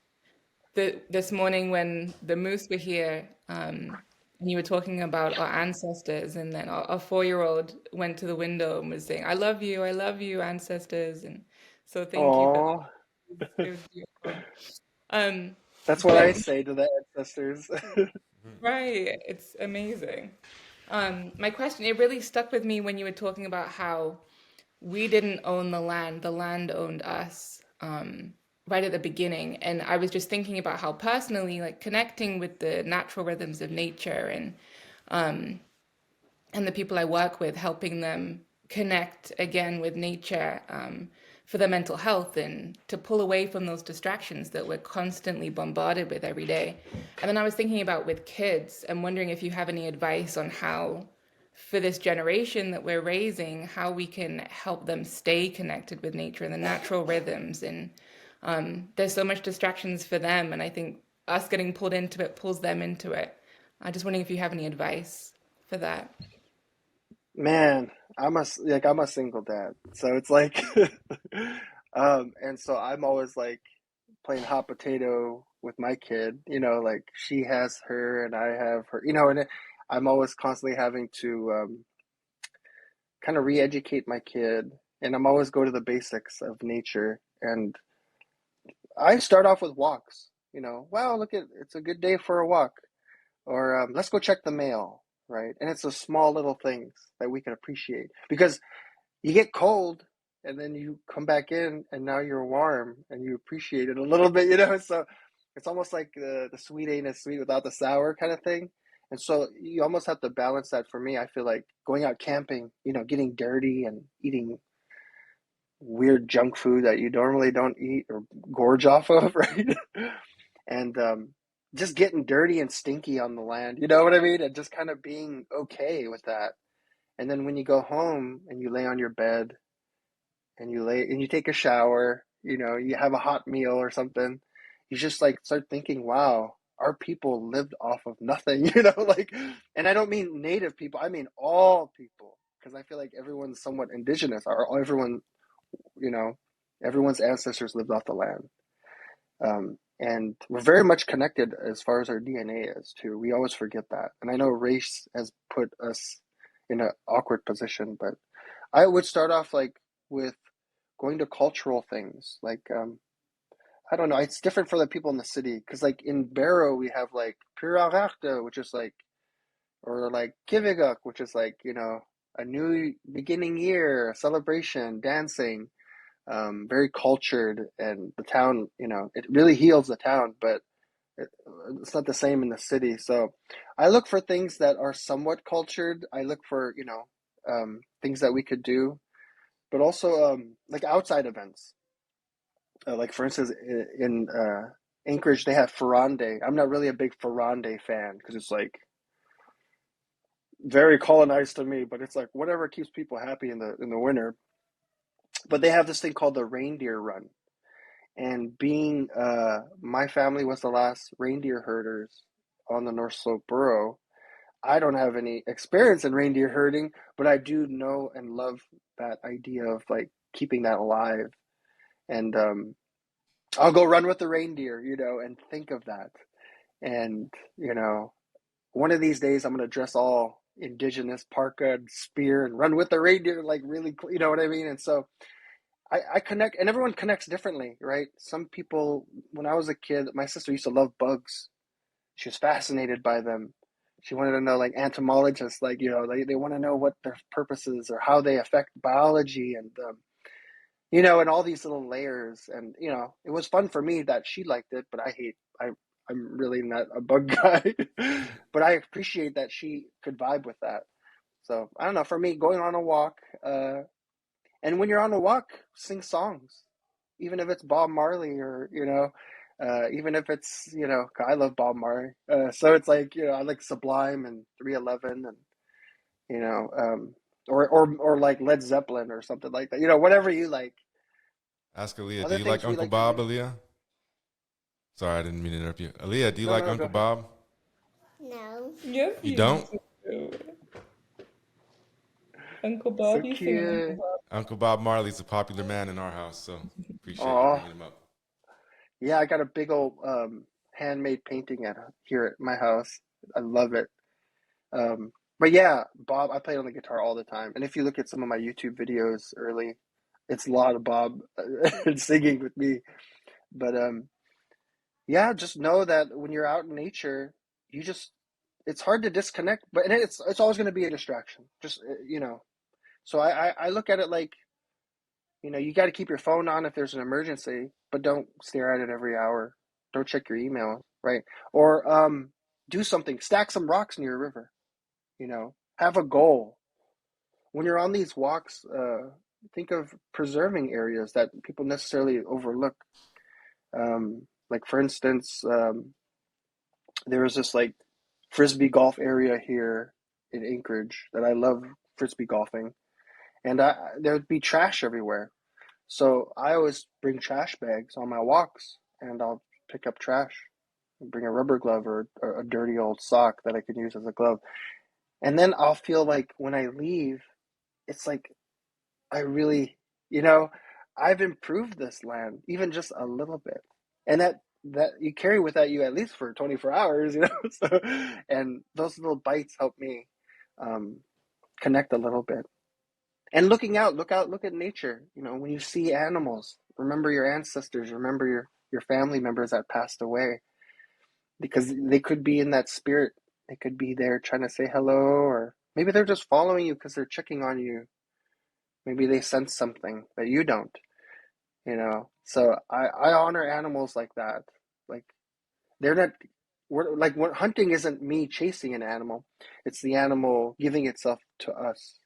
this morning when the Moose were here, and you were talking about our ancestors, and then our 4-year-old went to the window and was saying, I love you, ancestors. And so thank you for that. It was beautiful. That's what I say to the ancestors. Right, it's amazing. My question, it really stuck with me when you were talking about how we didn't own the land owned us, right at the beginning. And I was just thinking about how personally, like connecting with the natural rhythms of nature and the people I work with, helping them connect again with nature, for their mental health and to pull away from those distractions that we're constantly bombarded with every day. And then I was thinking about with kids and wondering if you have any advice on how, for this generation that we're raising, how we can help them stay connected with nature and the natural rhythms. And there's so much distractions for them, and I think us getting pulled into it pulls them into it. I'm just wondering if you have any advice for that. Man, I'm a single dad, so it's like, and so I'm always like playing hot potato with my kid. Like she has her and I have her. And I'm always constantly having to kind of re-educate my kid, and I'm always go to the basics of nature. And I start off with walks. Wow, it's a good day for a walk, or let's go check the mail. Right. And it's the small little things that we can appreciate, because you get cold and then you come back in and now you're warm and you appreciate it a little bit, so it's almost like the sweet ain't as sweet without the sour kind of thing. And so you almost have to balance that. For me, I feel like going out camping, getting dirty and eating weird junk food that you normally don't eat or gorge off of, right? And just getting dirty and stinky on the land, you know what I mean? And just kind of being okay with that. And then when you go home and you lay on your bed and you take a shower, you have a hot meal or something, you just like start thinking, wow, our people lived off of nothing, like, and I don't mean native people, I mean all people, because I feel like everyone's somewhat indigenous, or everyone, everyone's ancestors lived off the land. And we're very much connected as far as our DNA is too. We always forget that. And I know race has put us in an awkward position, but I would start off like with going to cultural things. Like, I don't know, it's different for the people in the city. Cause like in Barrow, we have like Pirarachta, which is like, or like Kiviguk, which is like, a new beginning year, celebration, dancing. Very cultured, and the town, it really heals the town, but it's not the same in the city. So I look for things that are somewhat cultured. I look for, things that we could do, but also like outside events. Like for instance, in Anchorage, they have Ferrande. I'm not really a big Ferrande fan because it's like very colonized to me, but it's like whatever keeps people happy in the winter. But they have this thing called the reindeer run. And being my family was the last reindeer herders on the North Slope Borough, I don't have any experience in reindeer herding, but I do know and love that idea of like keeping that alive. And I'll go run with the reindeer, and think of that. And, one of these days I'm going to dress all indigenous, parka and spear, and run with the reindeer, like really, you know what I mean? And so I connect, and everyone connects differently, right? Some people, when I was a kid, my sister used to love bugs. She was fascinated by them. She wanted to know, like entomologists, like, they want to know what their purpose is or how they affect biology, and, and all these little layers. And, it was fun for me that she liked it, but I'm really not a bug guy, but I appreciate that she could vibe with that. So I don't know, for me, going on a walk, and when you're on a walk, sing songs, even if it's Bob Marley, or, even if it's, I love Bob Marley. So it's like, I like Sublime and 311 and, or like Led Zeppelin or something like that, whatever you like. Ask Aaliyah, do Other you like things we Uncle like to Bob, do. Aaliyah? Sorry, I didn't mean to interrupt you. Aaliyah, do you like No, go Uncle ahead. Bob? No. Yes, You you don't? do. Uncle So Bob, you singing Uncle cute. Bob. Uncle Bob Marley's a popular man in our house, so appreciate you Oh, bringing him up. yeah, I got a big old handmade painting here at my house. I love it. But yeah, Bob, I played on the guitar all the time. And if you look at some of my YouTube videos early, it's a lot of Bob singing with me. But yeah, just know that when you're out in nature, it's hard to disconnect, but and it's always going to be a distraction. Just So I look at it like, you got to keep your phone on if there's an emergency, but don't stare at it every hour. Don't check your email, right? Or do something. Stack some rocks near a river. Have a goal. When you're on these walks, think of preserving areas that people necessarily overlook. Like for instance, there was this like frisbee golf area here in Anchorage that I love frisbee golfing, and there would be trash everywhere. So I always bring trash bags on my walks, and I'll pick up trash, and bring a rubber glove or a dirty old sock that I can use as a glove, and then I'll feel like when I leave, it's like I really, I've improved this land even just a little bit, and that you carry without you at least for 24 hours, So, and those little bites help me um, connect a little bit. And look out, look at nature. When you see animals, remember your ancestors, remember your family members that passed away, because they could be in that spirit. They could be there trying to say hello, or maybe they're just following you because they're checking on you. Maybe they sense something that you don't. So I honor animals like that. Like they're not. What hunting isn't me chasing an animal. It's the animal giving itself to us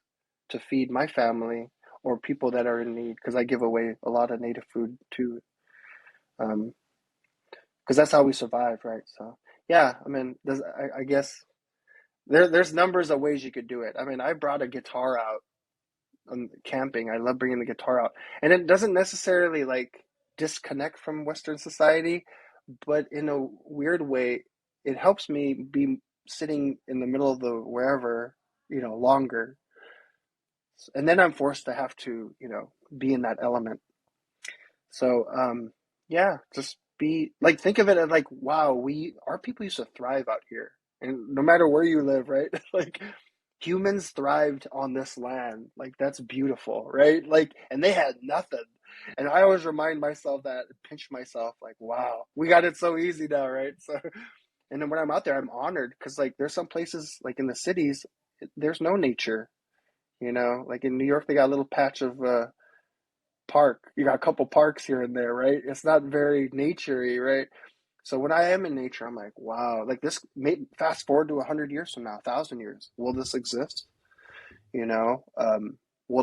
to feed my family or people that are in need, because I give away a lot of native food too, because that's how we survive, right? So yeah, I mean, I guess there's numbers of ways you could do it. I mean, I brought a guitar out camping. I love bringing the guitar out, and it doesn't necessarily like disconnect from Western society, but in a weird way, it helps me be sitting in the middle of the wherever, longer. And then I'm forced to have to, be in that element. So, yeah, just be like, think of it as like, wow, our people used to thrive out here. And no matter where you live, right? Like humans thrived on this land. Like that's beautiful, right? Like, and they had nothing. And I always remind myself that, pinch myself, like, wow, we got it so easy now, right? So, and then when I'm out there, I'm honored because like there's some places like in the cities, there's no nature, like in New York, they got a little patch of park. You got a couple parks here and there, right? It's not very naturey, right? So when I am in nature, I'm like, wow, like this. Fast forward to 100 years from now, 1,000 years, will this exist? Will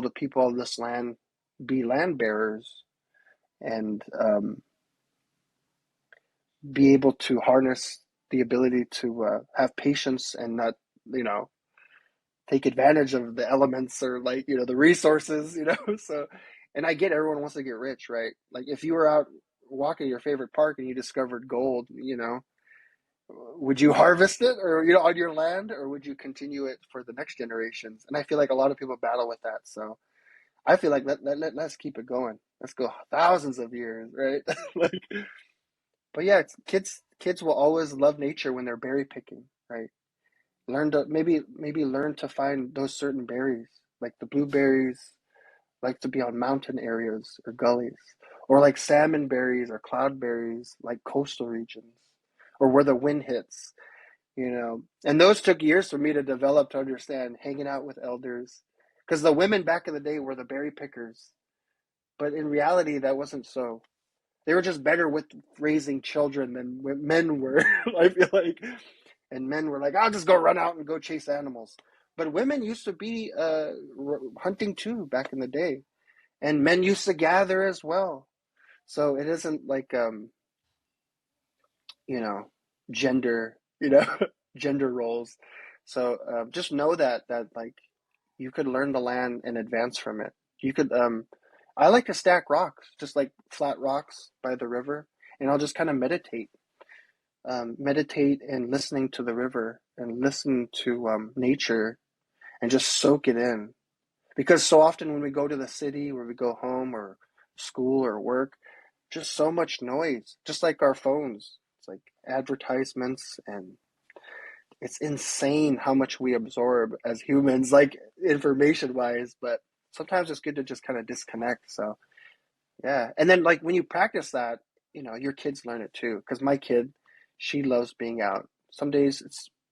the people of this land be land bearers and be able to harness the ability to have patience and not, take advantage of the elements or like, the resources, so, and I get everyone wants to get rich, right? Like if you were out walking your favorite park and you discovered gold, would you harvest it or, on your land, or would you continue it for the next generations? And I feel like a lot of people battle with that. So I feel like let's keep it going. Let's go thousands of years, right? Like, but yeah, kids will always love nature when they're berry picking, right? Learn to maybe learn to find those certain berries, like the blueberries, like to be on mountain areas or gullies, or like salmon berries or cloudberries, like coastal regions, or where the wind hits, And those took years for me to develop, to understand, hanging out with elders, because the women back in the day were the berry pickers, but in reality, that wasn't so. They were just better with raising children than men were. I feel like. And men were like, I'll just go run out and go chase animals. But women used to be hunting too back in the day. And men used to gather as well. So it isn't like, gender, gender roles. So just know that like you could learn the land and advance from it. You could, I like to stack rocks, just like flat rocks by the river. And I'll just kind of meditate and listening to the river and listen to nature and just soak it in. Because so often when we go to the city, where we go home or school or work, just so much noise, just like our phones. It's like advertisements, and it's insane how much we absorb as humans, like information wise. But sometimes it's good to just kind of disconnect. So yeah. And then like when you practice that, your kids learn it too. Because my kid, she loves being out. Some days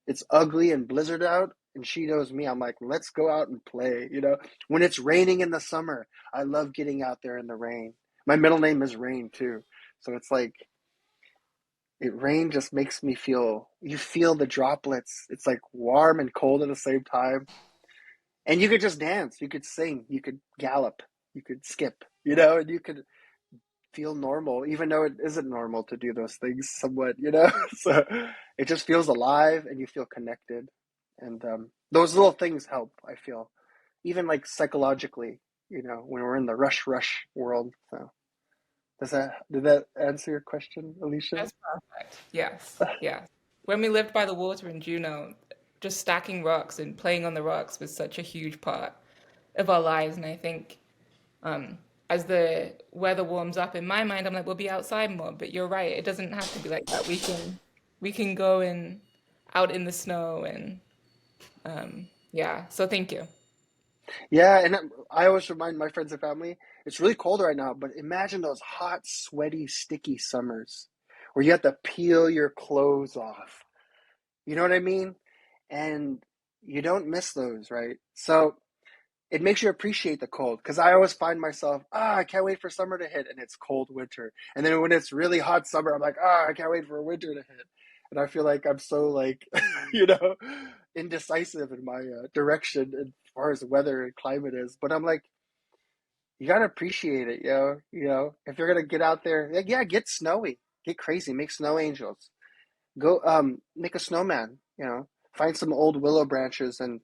it's ugly and blizzard out, and she knows me. I'm like, let's go out and play. When it's raining in the summer, I love getting out there in the rain. My middle name is Rain too, so it's like rain just makes me feel. You feel the droplets. It's like warm and cold at the same time, and you could just dance. You could sing. You could gallop. You could skip. And you could feel normal, even though it isn't normal to do those things somewhat, so it just feels alive and you feel connected. And those little things help, I feel, even like psychologically, when we're in the rush world. So did that answer your question, Alicia? That's perfect. Yes, yes. When we lived by the water in Juneau, just stacking rocks and playing on the rocks was such a huge part of our lives. And I think as the weather warms up, in my mind, I'm like, we'll be outside more. But you're right, it doesn't have to be like that. We can go in out in the snow and yeah. So thank you. Yeah, and I always remind my friends and family, it's really cold right now, but imagine those hot, sweaty, sticky summers where you have to peel your clothes off. You know what I mean? And you don't miss those, right? So it makes you appreciate the cold, because I always find myself, I can't wait for summer to hit, and it's cold winter. And then when it's really hot summer, I'm like, I can't wait for winter to hit. And I feel like I'm so like, indecisive in my direction as far as weather and climate is. But I'm like, you gotta appreciate it, if you're gonna get out there, like, yeah, get snowy, get crazy, make snow angels, go make a snowman, find some old willow branches and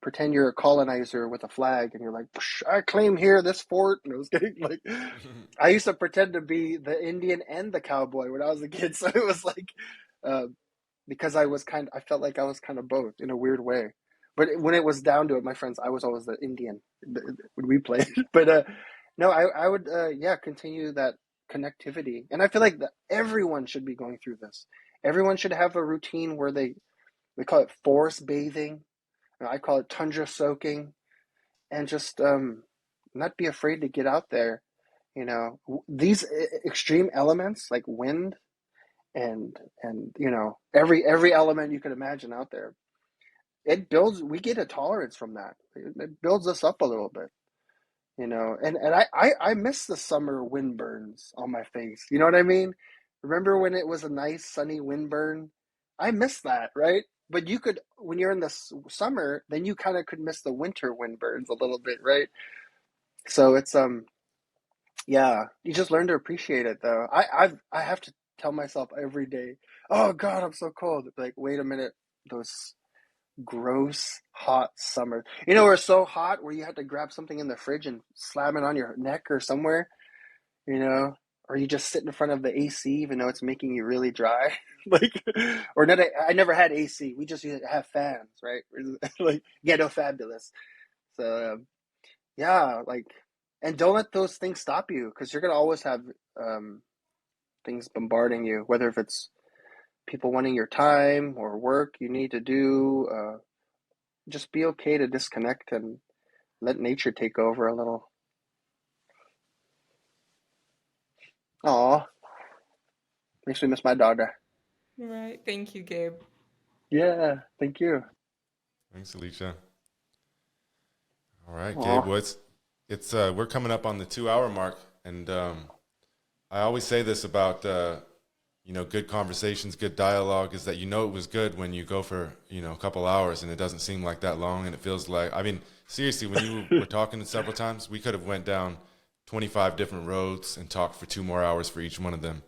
pretend you're a colonizer with a flag, and you're like, I claim here this fort. And I was getting like, I used to pretend to be the Indian and the cowboy when I was a kid. So it was like, because I felt like I was kind of both in a weird way. But when it was down to it, my friends, I was always the Indian when we played. But no, I would, continue that connectivity. And I feel like everyone should be going through this. Everyone should have a routine where they call it forest bathing. I call it tundra soaking, and just not be afraid to get out there. These extreme elements like wind and every element you could imagine out there. We get a tolerance from that. It builds us up a little bit, and I miss the summer wind burns on my face. You know what I mean? Remember when it was a nice sunny wind burn? I miss that, right? But you could, when you're in the summer, then you kind of could miss the winter wind burns a little bit, right? So it's you just learn to appreciate it though. I have to tell myself every day, oh God, I'm so cold. Like, wait a minute, those gross hot summers. We're so hot where you have to grab something in the fridge and slam it on your neck or somewhere, or you just sit in front of the AC even though it's making you really dry. Like, or not. I never had AC. We just used to have fans, right? Like ghetto fabulous. So and don't let those things stop you, because you're gonna always have things bombarding you, whether if it's people wanting your time or work you need to do. Just be okay to disconnect and let nature take over a little. Aw, makes me miss my daughter. Right. Thank you, Gabe. Yeah, thank you. Thanks, Alicia. All right, Aw. Gabe. Well, it's we're coming up on the 2-hour mark, and I always say this about good conversations, good dialogue, is that it was good when you go for a couple hours and it doesn't seem like that long, and it feels like, I mean, seriously, when you were talking several times, we could have went down 25 different roads and talked for 2 more hours for each one of them.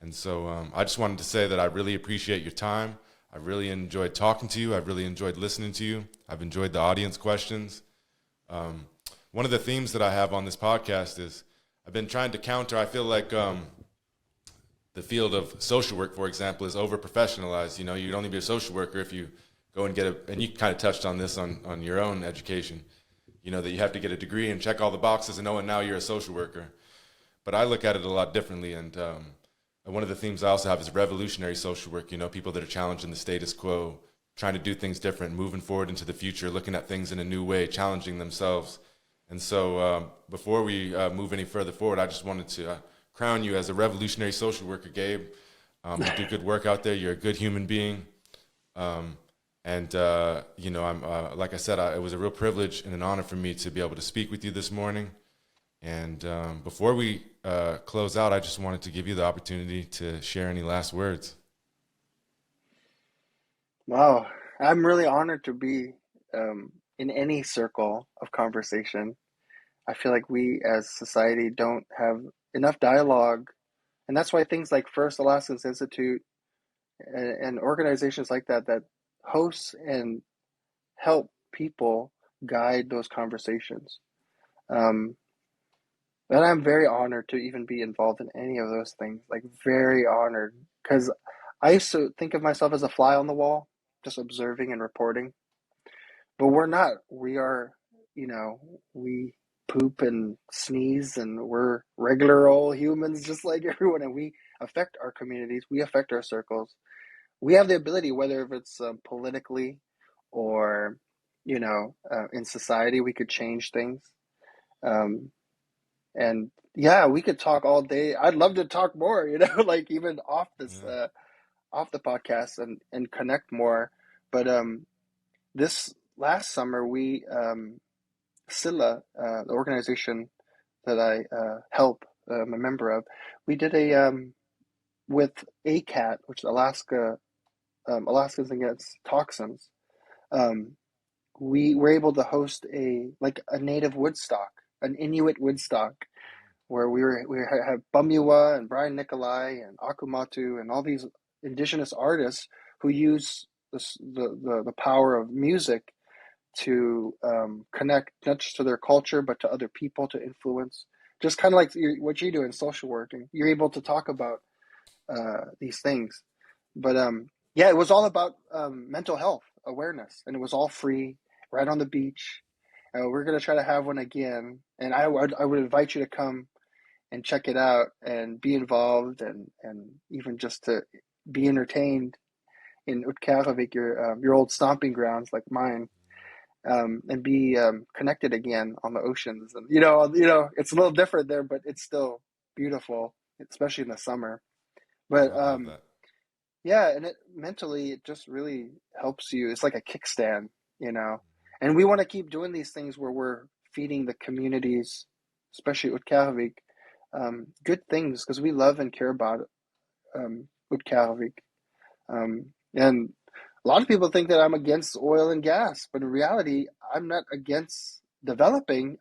And so I just wanted to say that I really appreciate your time. I really enjoyed talking to you. I've really enjoyed listening to you. I've enjoyed the audience questions. One of the themes that I have on this podcast is I've been trying to counter, I feel like the field of social work, for example, is over-professionalized. You'd only be a social worker if you go and and you kind of touched on this on your own education, that you have to get a degree and check all the boxes and and now you're a social worker. But I look at it a lot differently, and one of the themes I also have is revolutionary social work, people that are challenging the status quo, trying to do things different, moving forward into the future, looking at things in a new way, challenging themselves. And so before we move any further forward, I just wanted to crown you as a revolutionary social worker, Gabe. You do good work out there. You're a good human being. I'm like I said, it was a real privilege and an honor for me to be able to speak with you this morning. And before we close out, I just wanted to give you the opportunity to share any last words. Wow, I'm really honored to be in any circle of conversation. I feel like we as society don't have enough dialogue, and that's why things like First Alaskans Institute and organizations like that host and help people guide those conversations. And I'm very honored to even be involved in any of those things, like very honored, because I used to think of myself as a fly on the wall, just observing and reporting. But we're not. We are, we poop and sneeze, and we're regular old humans just like everyone, and we affect our communities. We affect our circles. We have the ability, whether if it's politically or, in society, we could change things. And yeah, we could talk all day. I'd love to talk more, like even off this, off the podcast and connect more. But this last summer, we SILA, the organization that I help, I'm a member of, we did a with ACAT, which is Alaskans Against Toxins. We were able to host a native Woodstock, an Inuit Woodstock, where we had Bumua and Brian Nikolai and Akumatu and all these indigenous artists who use the power of music to connect not just to their culture, but to other people, to influence. Just kind of like what you do in social work, and you're able to talk about these things. But yeah, it was all about mental health awareness, and it was all free, right on the beach. We're gonna try to have one again, and I would invite you to come and check it out and be involved, and even just to be entertained in Utqiagvik, your old stomping grounds like mine, and be connected again on the oceans. And it's a little different there, but it's still beautiful, especially in the summer. But I love that. yeah, and it just really helps you. It's like a kickstand, you know. And we want to keep doing these things where we're feeding the communities, especially Utqiagvik, good things, because we love and care about Utqiagvik. And a lot of people think that I'm against oil and gas, but in reality, I'm not against developing.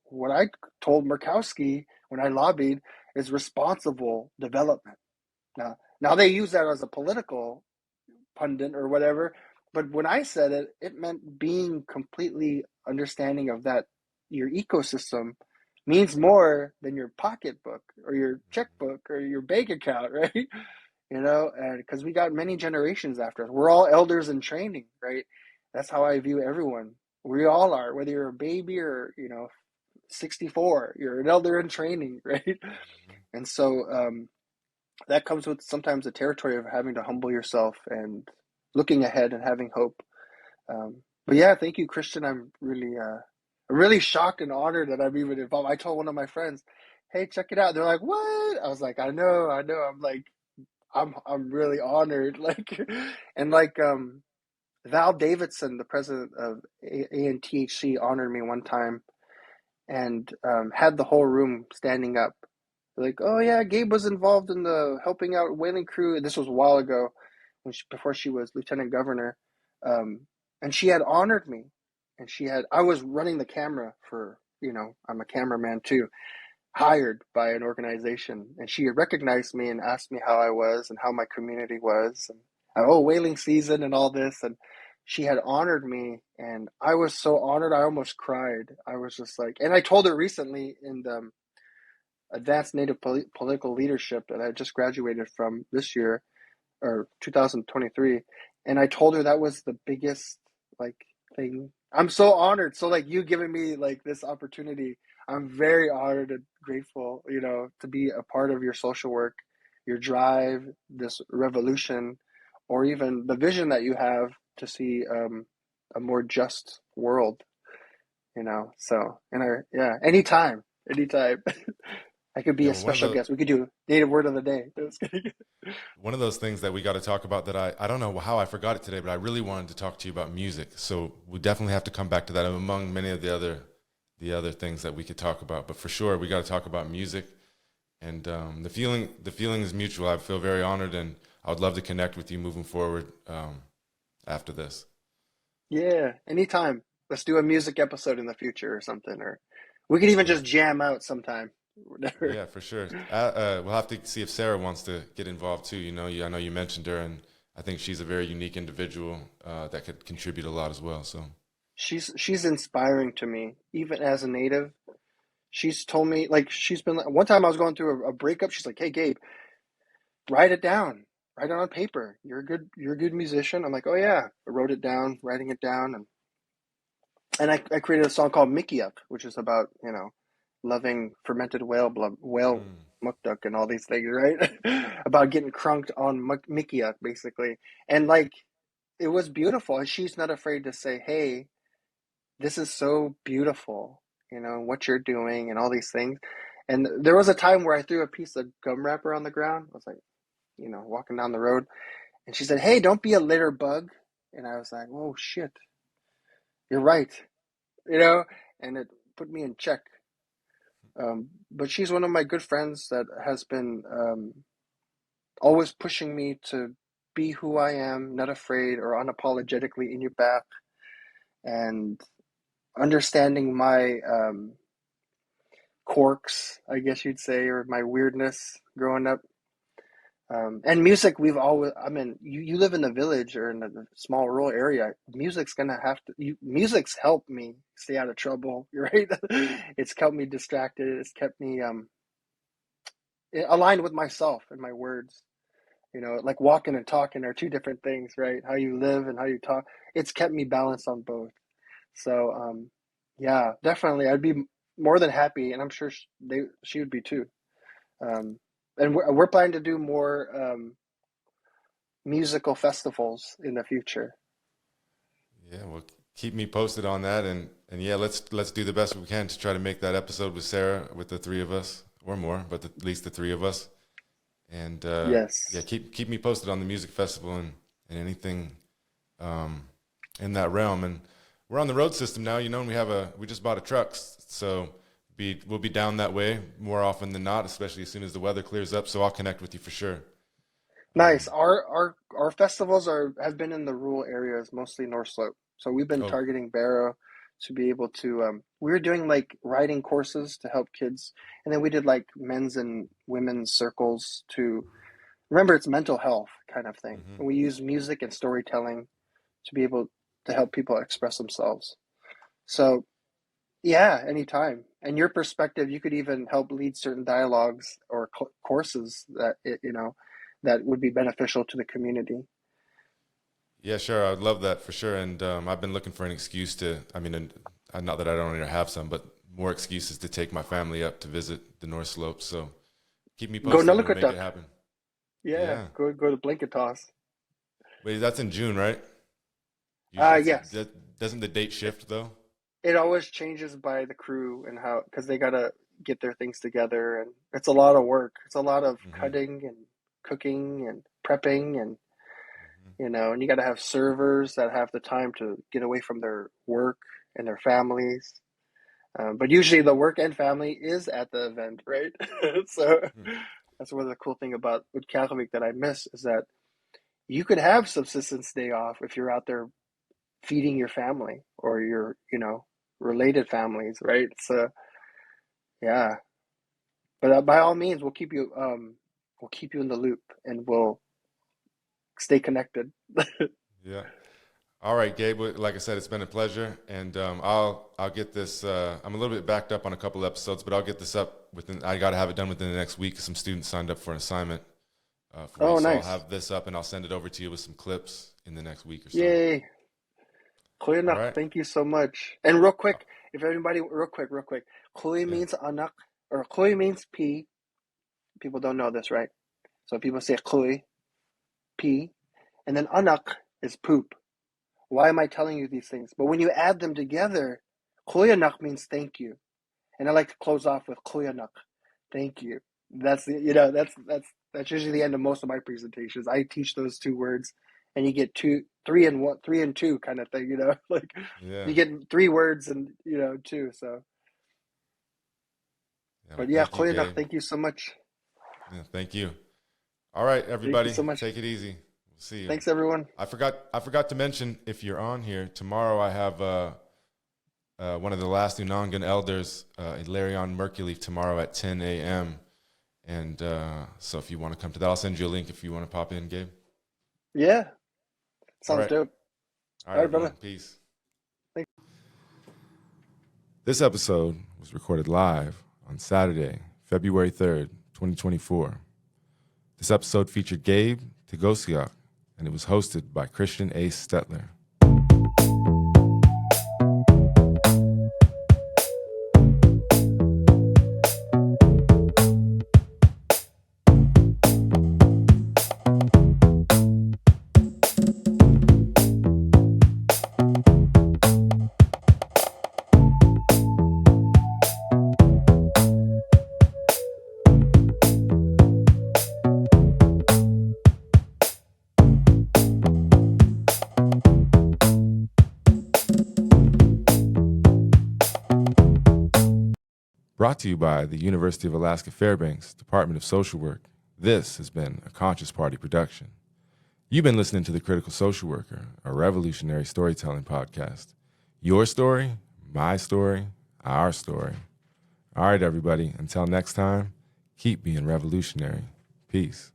What I told Murkowski when I lobbied is responsible development. Now they use that as a political pundit or whatever, but when I said it, it meant being completely understanding of that your ecosystem means more than your pocketbook or your checkbook or your bank account, right? And because we got many generations after us. We're all elders in training, right? That's how I view everyone. We all are, whether you're a baby or 64, you're an elder in training, right? And so that comes with sometimes the territory of having to humble yourself and looking ahead and having hope. But yeah, thank you, Christian. I'm really shocked and honored that I'm even involved. I told one of my friends, "Hey, check it out." They're like, "What?" I was like, "I know." I'm like, I'm really honored. And Val Davidson, the president of ANTHC, honored me one time and had the whole room standing up. Like, oh yeah, Gabe was involved in the helping out whaling crew. This was a while ago, before she was lieutenant governor, and she had honored me, and I was running the camera for, I'm a cameraman too, hired by an organization, and she had recognized me and asked me how I was and how my community was, and whaling season and all this, and she had honored me, and I was so honored I almost cried. I was just like, and I told her recently in the advanced Native political leadership that I just graduated from this year, or 2023, and I told her that was the biggest thing. I'm so honored. So you giving me this opportunity, I'm very honored and grateful, to be a part of your social work, your drive, this revolution, or even the vision that you have to see a more just world, So, yeah, anytime. I could be Yeah, a well, special guest. We could do native word of the day. one of those things that we got to talk about that I don't know how I forgot it today, but I really wanted to talk to you about music. So we definitely have to come back to that among many of the other things that we could talk about. But for sure, we got to talk about music, and the feeling is mutual. I feel very honored, and I would love to connect with you moving forward after this. Yeah, anytime. Let's do a music episode in the future or something, or we could even Yeah. just jam out sometime. Whatever. Yeah, for sure. We'll have to see if Sarah wants to get involved too. I know you mentioned her, and I think she's a very unique individual that could contribute a lot as well. So She's inspiring to me, even as a native. She's told me she's been one time I was going through a breakup. She's like, "Hey, Gabe, write it down, write it on paper. You're a good musician." I'm like, "Oh yeah," I wrote it down, writing it down, and I created a song called Mikiak, which is about loving fermented whale mukduk and all these things, right? About getting crunked on Mikiak, basically, and it was beautiful. And she's not afraid to say, "Hey, this is so beautiful, what you're doing and all these things." And there was a time where I threw a piece of gum wrapper on the ground. I was like, walking down the road, and she said, "Hey, don't be a litter bug." And I was like, "Oh shit, you're right," and it put me in check. But she's one of my good friends that has been always pushing me to be who I am, not afraid or unapologetically Inupiaq, and understanding my quirks, I guess you'd say, or my weirdness growing up. And music, we've always, I mean, you live in a village or in a small rural area, music's gonna have to, music's helped me stay out of trouble, right? It's kept me distracted. It's kept me aligned with myself and my words. Like walking and talking are two different things, right? How you live and how you talk. It's kept me balanced on both. So, yeah, definitely, I'd be more than happy, and I'm sure she would be too. And we're planning to do more musical festivals in the future. Yeah, well, keep me posted on that, and yeah, let's do the best we can to try to make that episode with Sarah, with the three of us or more, but at least the three of us. And Yes. yeah, keep me posted on the music festival and anything in that realm. And we're on the road system now, and we just bought a truck, so we'll be down that way more often than not, especially as soon as the weather clears up. So I'll connect with you for sure. Nice. Our festivals have been in the rural areas, mostly North Slope. So we've been targeting Barrow to be able to. We were doing like writing courses to help kids, and then we did like men's and women's circles to remember it's mental health kind of thing. Mm-hmm. And we use music and storytelling to be able to help people express themselves. So yeah, anytime. And your perspective, you could even help lead certain dialogues or courses that would be beneficial to the community. Yeah, sure. I'd love that for sure. And I've been looking for an excuse to, not that I don't already have some, but more excuses to take my family up to visit the North Slope. So keep me posted and make it happen. Yeah. Go to Blanketos. Wait, that's in June, right? Yes. Doesn't the date shift though? It always changes by the crew and because they got to get their things together, and it's a lot of work. It's a lot of cutting and cooking and prepping, and and you got to have servers that have the time to get away from their work and their families. But usually the work and family is at the event, right? So that's one of the cool thing about Utqiagvik that I miss is that you could have subsistence day off if you're out there feeding your family or your, related families, right? So, yeah. But by all means, we'll keep you in the loop, and we'll stay connected. Yeah. All right, Gabe. Like I said, it's been a pleasure, and I'll get this. I'm a little bit backed up on a couple episodes, but I'll get this up I got to have it done within the next week. Some students signed up for an assignment. Nice. So I'll have this up, and I'll send it over to you with some clips in the next week or so. Yay. Clear enough. Right. Thank you so much. And real quick, if everybody, real quick. Chui means anak, or chui means pee. People don't know this, right? So people say chui, pee, and then anak is poop. Why am I telling you these things? But when you add them together, chui anak means thank you. And I like to close off with chui anak, thank you. That's that's usually the end of most of my presentations. I teach those two words, and you get 3 and 2 kind of thing, you get 3 words and 2. So, but yeah, thank you so much. Yeah, thank you. All right, everybody, so much. Take it easy. We'll see you. Thanks, everyone. I forgot to mention, if you're on here tomorrow, I have one of the last Unangan elders, Ilarion Merculeaf, tomorrow at 10 a.m. And so if you want to come to that, I'll send you a link if you want to pop in, Gabe. Yeah. Sounds dope. All right, brother. Peace. Thanks. This episode was recorded live on Saturday, February 3rd, 2024. This episode featured Gabe Tegoseak, and it was hosted by Christian Ace Stettler. Brought to you by the University of Alaska Fairbanks Department of Social Work, this has been a Conscious Party production. You've been listening to The Critical Social Worker, a revolutionary storytelling podcast. Your story, my story, our story. All right, everybody, until next time, keep being revolutionary. Peace.